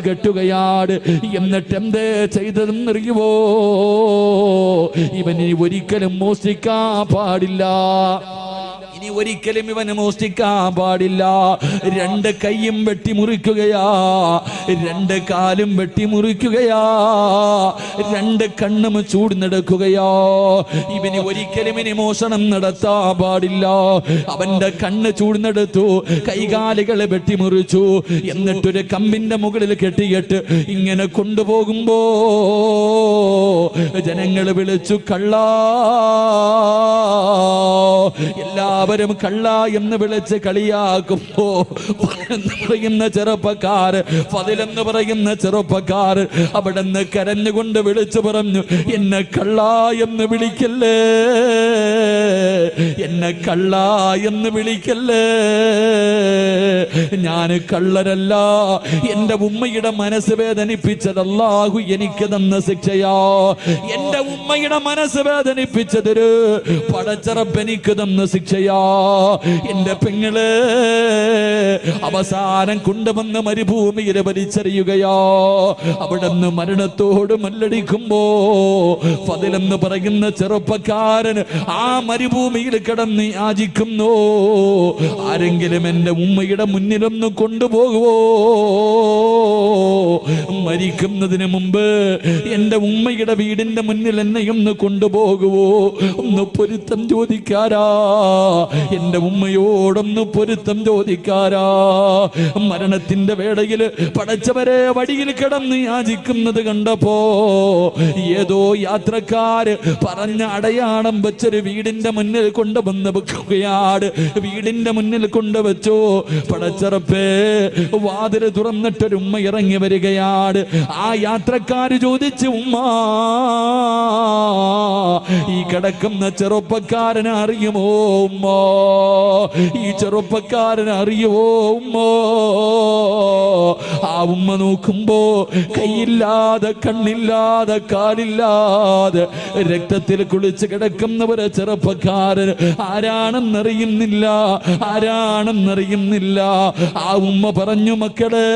കെട്ടുകയാണ്. എന്നിട്ട് എന്തേ ചെയ്തതെന്നറിയുമോ? ഇവന് ഒരിക്കലും മോഷ്ടിക്കാൻ പാടില്ല. ഇനി ഒരിക്കലും ഇവന് മോഷ്ടിക്കാൻ പാടില്ല. രണ്ട് കൈയും വെട്ടിമുറിക്കുകയാ, രണ്ട് കാലും വെട്ടിമുറിക്കുകയാ, രണ്ട് കണ്ണും ചൂടുന്നെടുക്കുകയോ. ഇവന് ഒരിക്കലും ഇനി മോഷണം നടത്താൻ പാടില്ല. അവന്റെ കണ്ണ് ചൂടുന്നെടുത്തു, കൈകാലുകളെ വെട്ടിമുറിച്ചു. എന്നിട്ടൊരു കമ്പിന്റെ മുകളിൽ കെട്ടിയിട്ട് ഇങ്ങനെ കൊണ്ടുപോകുമ്പോ ജനങ്ങൾ വിളിച്ചു, കള്ളാ. എല്ലാവരും കള്ള എന്ന് വിളിച്ച് കളിയാക്കുമ്പോ പറയുന്ന ചെറുപ്പക്കാർ, ഫദ്ലെന്ന് പറയുന്ന ചെറുപ്പക്കാർ അവിടെ നിന്ന് കരഞ്ഞുകൊണ്ട് വിളിച്ചു പറഞ്ഞു, എന്നെ കള്ള എന്ന് വിളിക്കല്ലേ, എന്നെ കള്ള എന്ന് വിളിക്കല്ലേ. ഞാൻ കള്ളരല്ല. എന്റെ ഉമ്മയുടെ മനസ്സ് വേദനിപ്പിച്ചത് അല്ലാഹു എനിക്ക് തന്ന ശിക്ഷയാ. എന്റെ ഉമ്മയുടെ മനസ്സ് വേദനിപ്പിച്ചതൊരു പടച്ചറപ്പ് എനിക്ക് തന്ന ശിക്ഷയാ. എന്റെ പെങ്ങള് അവസാനം കൊണ്ടുവന്ന് മരുഭൂമിയിൽ വലിച്ചെറിയുകയോ. അവിടുന്ന് മരണത്തോട് മല്ലടിക്കുമ്പോ ഫദ്ലെന്ന് പറയുന്ന ചെറുപ്പക്കാരൻ ആ മരുഭൂമിയിൽ കിടന്ന് യാചിക്കുന്നു, ആരെങ്കിലും എന്റെ ഉമ്മയുടെ മുന്നിലൊന്ന് കൊണ്ടുപോകുവോ? മരിക്കുന്നതിന് മുമ്പ് എന്റെ ഉമ്മയുടെ വീടിന്റെ മുന്നിൽ എന്നെയൊന്ന് കൊണ്ടുപോകുവോ? ഒന്ന് പൊരുത്തം ചോദിക്കാരാ, എന്റെ ഉമ്മയോടൊന്ന് പൊരുത്തം ചോദിക്കാരാ. മരണത്തിന്റെ വേളയിൽ പടച്ചവരെ വഴിയിൽ കിടന്ന് യാചിക്കുന്നത് കണ്ടപ്പോ ഏതോ യാത്രക്കാര് പറഞ്ഞ അടയാളം വെച്ചൊരു വീടിന്റെ മുന്നിൽ കൊണ്ടുവന്ന് വെക്കുകയാണ്. വീടിന്റെ മുന്നിൽ കൊണ്ടുവച്ചു. പടച്ചറപ്പേ, വാതില് തുറന്നിട്ടൊരു ഉമ്മ ഇറങ്ങി വരികയാണ്. ആ യാത്രക്കാര് ചോദിച്ചു, ഉമ്മ, ഈ കിടക്കുന്ന ചെറുപ്പക്കാരനെ അറിയുമോ ഉമ്മ? ഈ ചെറുപ്പക്കാരനെ അറിയുമോ ഉമ്മ? ആ ഉമ്മ നോക്കുമ്പോ കൈയില്ലാതെ, കണ്ണില്ലാതെ, കാലില്ലാതെ രക്തത്തിൽ കുളിച്ച് കിടക്കുന്ന ഒരു ചെറുപ്പക്കാരൻ. ആരാണെന്നറിയുന്നില്ല. ആ ഉമ്മ പറഞ്ഞു, മക്കളെ,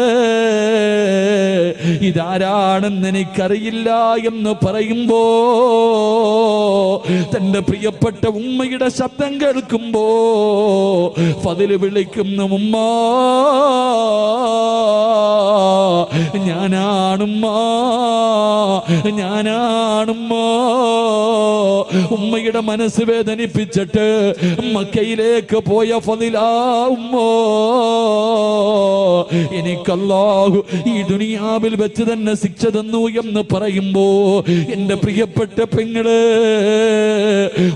ഇതാരാണെന്ന് എനിക്കറിയില്ല എന്ന് പറയുമ്പോ തന്റെ പ്രിയപ്പെട്ട ഉമ്മയുടെ ശബ്ദം കേൾക്കുമ്പോ ഫദില് വിളിക്കുന്നു, ഉമ്മ ഞാനാണുമ്മ, ഞാനാണുമ്മ. ഉമ്മയുടെ മനസ്സ് വേദനിപ്പിച്ചിട്ട് മക്കയിലേക്ക് പോയ ഫദിലാ ഉമ്മോ. എനിക്കല്ലാഹു ഈ ദുനിയാവിൽ വെച്ച് തന്നെ ശിക്ഷ തന്നു എന്ന് പറയുമ്പോ എന്റെ പ്രിയപ്പെട്ട പെങ്ങള്,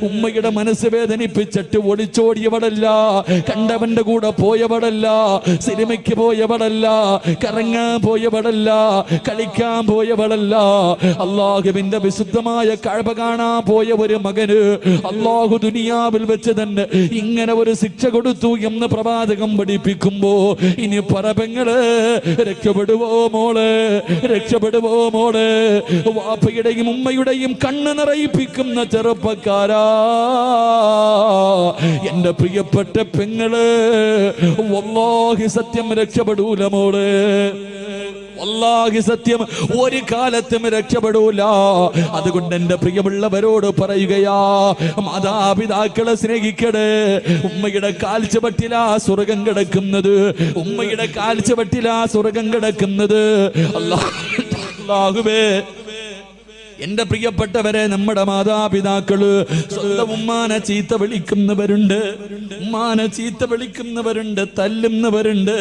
ഉമ്മയുടെ മനസ്സ് വേദനിപ്പിച്ചിട്ട് ഒളിച്ചോടിയവളല്ല, കണ്ടവന്റെ കൂടെ പോയവളല്ല, സിനിമയ്ക്ക് പോയവളല്ല, കറങ്ങാൻ പോയവളല്ല, കളിക്കാൻ പോയവളല്ല. അല്ലാഹുവിന്റെ വിശുദ്ധമായ കഅബ കാണാൻ പോയ ഒരു മകന് അല്ലാഹു ദുനിയാവിൽ വെച്ച് തന്നെ ഇങ്ങനെ ഒരു ശിക്ഷ കൊടുത്തു എന്ന് പ്രവാചകം പഠിപ്പിക്കുമ്പോ ഇനി പറപെങ്ങള് രക്ഷപ്പെടുവോ മോള്, രക്ഷപ്പെടുവോ മോള്? വാപ്പയുടെയും ഉമ്മയുടെയും കണ്ണ് നിറയിപ്പിക്കുന്ന ചെറുപ്പക്കാരാ, എന്റെ പ്രിയപ്പെട്ട പെങ്ങള്, വല്ലാഹി സത്യം രക്ഷപ്പെടൂല മോള്, വല്ലാഹി സത്യം ഒരു കാലത്തും രക്ഷപ്പെടൂല. അതുകൊണ്ട് എന്റെ പ്രിയമുള്ളവരോട് പറയുകയാ, മാതാപിതാക്കളെ സ്നേഹിക്കണേ. ഉമ്മയുടെ കാൽച്ചുവട്ടിലാ സ്വർഗം കിടക്കുന്നത്, ഉമ്മയുടെ കാൽച്ചുവട്ടിലാ സ്വർഗം കിടക്കുന്നത്. അല്ലാഹുവേ, എന്റെ പ്രിയപ്പെട്ടവരെ, നമ്മുടെ മാതാപിതാക്കള് സ്വന്തം ഉമ്മാനെ ചീത്ത വിളിക്കുന്നവരുണ്ട്, ഉമ്മാനെ ചീത്ത വിളിക്കുന്നവരുണ്ട്, തല്ലുന്നവരുണ്ട്,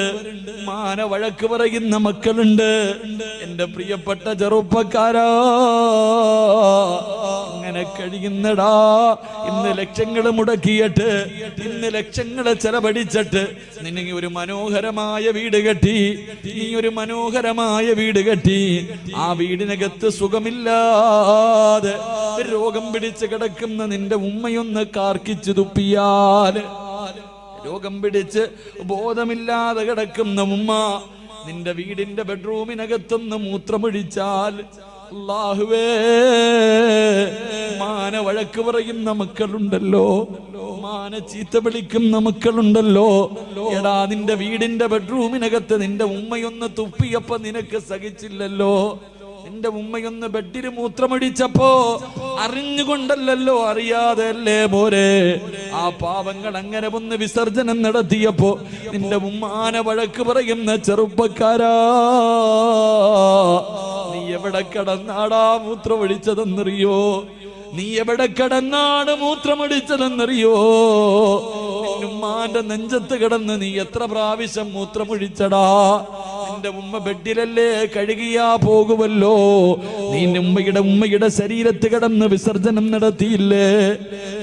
ഉമ്മാനെ വഴക്ക് പറയുന്ന മക്കളുണ്ട്. എന്റെ പ്രിയപ്പെട്ട ചെറുപ്പക്കാരാ, അങ്ങനെ കഴിയുന്നടാ. ഇന്ന് ലക്ഷങ്ങൾ മുടക്കിയിട്ട്, ഇന്ന് ലക്ഷങ്ങളെ ചെലവഴിച്ചിട്ട് നിനക്ക് ഒരു മനോഹരമായ വീട് കെട്ടി, നീ ഒരു മനോഹരമായ വീട് കെട്ടി, ആ വീടിനകത്ത് സുഖമില്ല, രോഗം പിടിച്ച് കിടക്കുന്ന നിന്റെ ഉമ്മയൊന്ന് കാർക്കിച്ചു തുപ്പിയാൽ, രോഗം പിടിച്ച് ബോധമില്ലാതെ കിടക്കുന്ന ഉമ്മ നിന്റെ വീടിന്റെ ബെഡ്റൂമിനകത്തൊന്ന് മൂത്രമൊഴിച്ചാൽ, അല്ലാഹുവേ, മാന വഴക്ക് പറയുന്ന മക്കളുണ്ടല്ലോ, മാന ചീത്ത വിളിക്കുന്ന മക്കളുണ്ടല്ലോ. എടാ, നിന്റെ വീടിന്റെ ബെഡ്റൂമിനകത്ത് നിന്റെ ഉമ്മയൊന്ന് തുപ്പിയപ്പോ നിനക്ക് സഹിച്ചില്ലല്ലോ, നിന്റെ ഉമ്മയൊന്ന് ബെഡിൽ മൂത്രമൊഴിച്ചപ്പോ അറിഞ്ഞുകൊണ്ടല്ലോ, അറിയാതെ അല്ലേ പോരെ? ആ പാവങ്ങൾ അങ്ങനെ ഒന്ന് വിസർജനം നടത്തിയപ്പോ നിന്റെ ഉമ്മാനെ വഴക്ക് പറയുന്ന ചെറുപ്പക്കാരാ, നീ എവിടെ കിടന്നാടാ മൂത്രമൊഴിച്ചതെന്നറിയോ? നീ എവിടെ കിടന്നാണ് മൂത്രമൊഴിച്ചതെന്നറിയോ? ഉമ്മാന്റെ നെഞ്ചത്ത് കിടന്ന് നീ എത്ര പ്രാവശ്യം മൂത്രമൊഴിച്ചടാ? നിന്റെ ഉമ്മ ബെഡിലല്ലേ കഴുകിയാ പോകുമല്ലോ, നീ ഉമ്മയുടെ ശരീരത്ത് കിടന്ന് വിസർജനം നടത്തിയില്ലേ?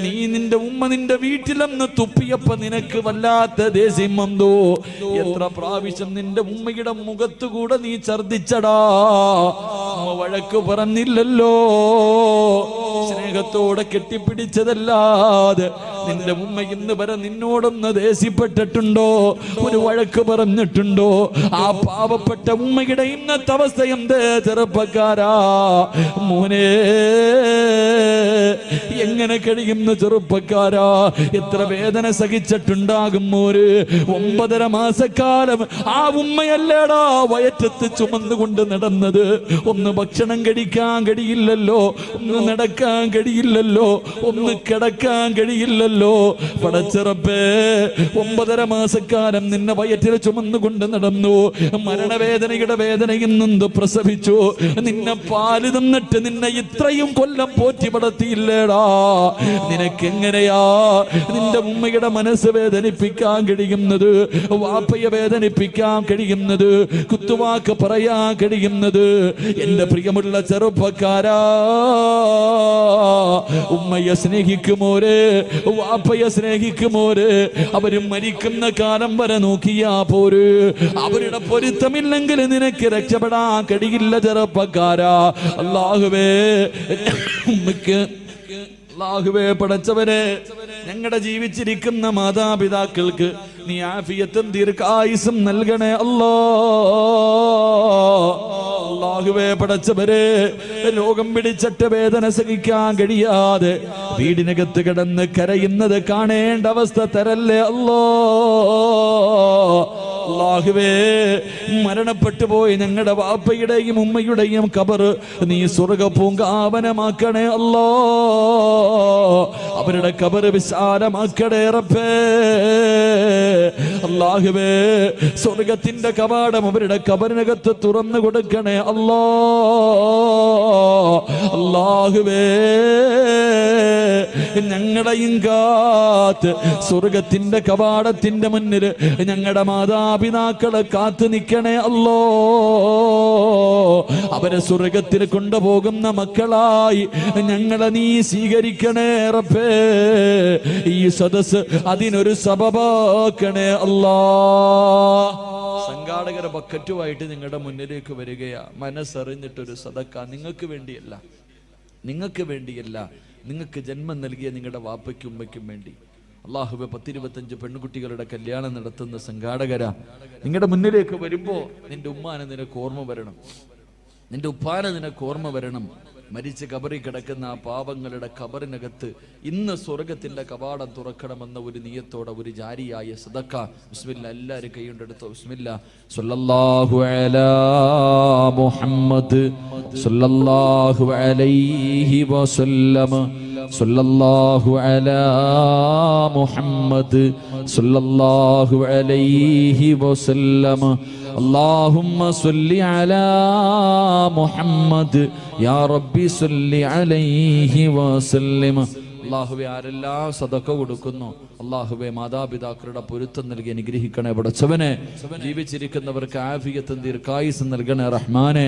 നീ നിന്റെ ഉമ്മ നിന്റെ വീട്ടിലെന്ന് തുപ്പിയപ്പോ നിനക്ക് വല്ലാത്ത ദേഷ്യം വന്നോ? എത്ര പ്രാവശ്യം നിന്റെ ഉമ്മയുടെ മുഖത്തുകൂടെ നീ ഛർദിച്ചടാ? ഉമ്മ വഴക്ക് പറഞ്ഞില്ലല്ലോ, സ്നേഹത്തോടെ കെട്ടിപ്പിടിച്ചതല്ലാതെ നിന്റെ ഉമ്മ ഇന്ന് വരെ നിന്നോടൊന്ന് ദേഷ്യപ്പെട്ടിട്ടുണ്ടോ? ഒരു വഴക്ക് പറഞ്ഞിട്ടുണ്ടോ? ആ പാവപ്പെട്ട ഉമ്മയുടെ ഇന്നത്തെ അവസ്ഥ എന്ത് ചെറുപ്പക്കാരാ? മോനെ, എങ്ങനെ കഴിയുന്ന ചെറുപ്പക്കാരാ? എത്ര വേദന സഹിച്ചിട്ടുണ്ടാകും മോര്? 9.5 മാസക്കാലം ആ ഉമ്മയല്ലേടാ വയറ്റത്ത് ചുമന്നുകൊണ്ട് നടന്നത്? ഒന്ന് ഭക്ഷണം കഴിക്കാൻ കഴിയില്ലല്ലോ, ഒന്ന് നടക്കാൻ കഴിയില്ലല്ലോ, ഒന്ന് കിടക്കാൻ കഴിയില്ലല്ലോ. പടച്ചിറപ്പേ, 9.5 മാസക്കാലം നിന്നെ വയറ്റിൽ ചുമന്നുകൊണ്ട് നടന്നു. മരണവേദനയുടെ വേദനയിൽ നിന്ന് പ്രസവിച്ചു. നിന്നെ പാല് തന്നിട്ട് നിന്നെ ഇത്രയും കൊല്ലം പോറ്റി വളർത്തിയില്ലേടാ? നിനക്കെങ്ങനെയാ നിന്റെ ഉമ്മയുടെ മനസ്സ് വേദനിപ്പിക്കാൻ കഴിയുന്നത്? വാപ്പയെ വേദനിപ്പിക്കാൻ കഴിയുന്നത്? കുത്തുവാക്ക് പറയാൻ കഴിയുന്നത്? എന്റെ പ്രിയമുള്ള ചെറുപ്പക്കാരാ, ഉമ്മയെ സ്നേഹിക്കുമോരെ, വാപ്പയെ സ്നേഹിക്കുമോരെ, അവര് മരിക്കുന്ന കാലം വരെ നോക്കിയാ പോര്. അവരുടെ പൊരുത്തമില്ലെങ്കിൽ നിനക്ക് രക്ഷപ്പെടാൻ കഴിയില്ല ചെറുപ്പക്കാരാ. അല്ലാഹുവേ, ഉമ്മയ്ക്ക് അല്ലാഹുവേ പടച്ചവനെ, ഞങ്ങളുടെ ജീവിച്ചിരിക്കുന്ന മാതാപിതാക്കൾക്ക് നീ ആഫിയത്തും ദീർഘായുസ്സും നൽകണേ അല്ലാ. അല്ലാഹുവേ പടച്ചവരെ, രോഗം പിടിച്ചിട്ട് വേദന സഹിക്കാൻ കഴിയാതെ വീടിനകത്ത് കിടന്ന് കരയുന്നത് കാണേണ്ട അവസ്ഥ തരല്ലേ അല്ലാ. അല്ലാഹുവേ മരണപ്പെട്ടു പോയി ഞങ്ങളുടെ വാപ്പയുടെയും ഉമ്മയുടെയും ഖബർ നീ സ്വർഗ്ഗ പൂങ്കാവനമാക്കണേ അല്ലാ. അവരുടെ ഖബർ വിശാലമാക്കണേ റബ്ബേ. അല്ലാഹുവേ സ്വർഗ്ഗത്തിന്റെ കവാടം അവരുടെ ഖബറിനകത്ത് തുറന്നു കൊടുക്കണേ അല്ലാ. അല്ലാഹുവേ ഞങ്ങളെയും കാത്ത് സ്വർഗത്തിന്റെ കവാടത്തിന്റെ മുന്നിൽ ഞങ്ങളുടെ മാതാപിതാക്കളെ കാത്തു നിൽക്കണേ അല്ലോ. അവരെ സ്വർഗത്തിൽ കൊണ്ടുപോകുന്ന മക്കളായി ഞങ്ങളെ നീ സ്വീകരിക്കണേ റബ്ബേ. ഈ സദസ് അതിനൊരു സബബാക്കണേ അല്ലാ. സംഘാടകരെ ബക്കറ്റുമായിട്ട് നിങ്ങളുടെ മുന്നിലേക്ക് വരികയാ. മനസ്സറിഞ്ഞിട്ടൊരു സദക്ക നിങ്ങൾക്ക് വേണ്ടിയല്ല, നിങ്ങൾക്ക് വേണ്ടിയല്ല, നിങ്ങൾക്ക് ജന്മം നൽകിയ നിങ്ങളുടെ വാപ്പയ്ക്കും ഉമ്മയ്ക്കും വേണ്ടി. അല്ലാഹുവേ 10-25 പെൺകുട്ടികളുടെ കല്യാണം നടത്തുന്ന സംഘാടകരാ, നിങ്ങളുടെ മുന്നിലേക്ക് വരുമ്പോ നിന്റെ ഉമ്മാനെ നിനക്ക് ഓർമ്മ വരണം, നിന്റെ ഉപ്പാനെ നിനക്ക് ഓർമ്മ വരണം. മരിച്ച് കബറിൽ കിടക്കുന്ന ആ പാവങ്ങളുടെ ഖബറിനകത്ത് ഇന്ന് സ്വർഗത്തിന്റെ കവാടം തുറക്കണമെന്ന ഒരു നിയത്തോടെ ഒരു ജാരിയായ സദക്ക. ബിസ്മില്ലാ, എല്ലാവരും കൈകൊണ്ടെടുത്തോ. ബിസ്മില്ലാ. സല്ലല്ലാഹു അലാ മുഹമ്മദ് സല്ലല്ലാഹു അലൈഹി വസല്ലം. സല്ലല്ലാഹു അലാ മുഹമ്മദ് സല്ലല്ലാഹു അലൈഹി വസല്ലം. اللهم صل على محمد يا ربي صل عليه وسلم. അല്ലാഹുവേ ആരെല്ലാം സദഖ കൊടുക്കുന്നു അല്ലാഹുവേ മാതാപിതാക്കളുടെ പൊരുത്തം നൽകി അനുഗ്രഹിക്കണേ പടച്ചവനെ. ജീവിച്ചിരിക്കുന്നവർക്ക് ആഫിയത്തും ദീർഘായുസ്സും നൽകണേ റഹ്മാനെ.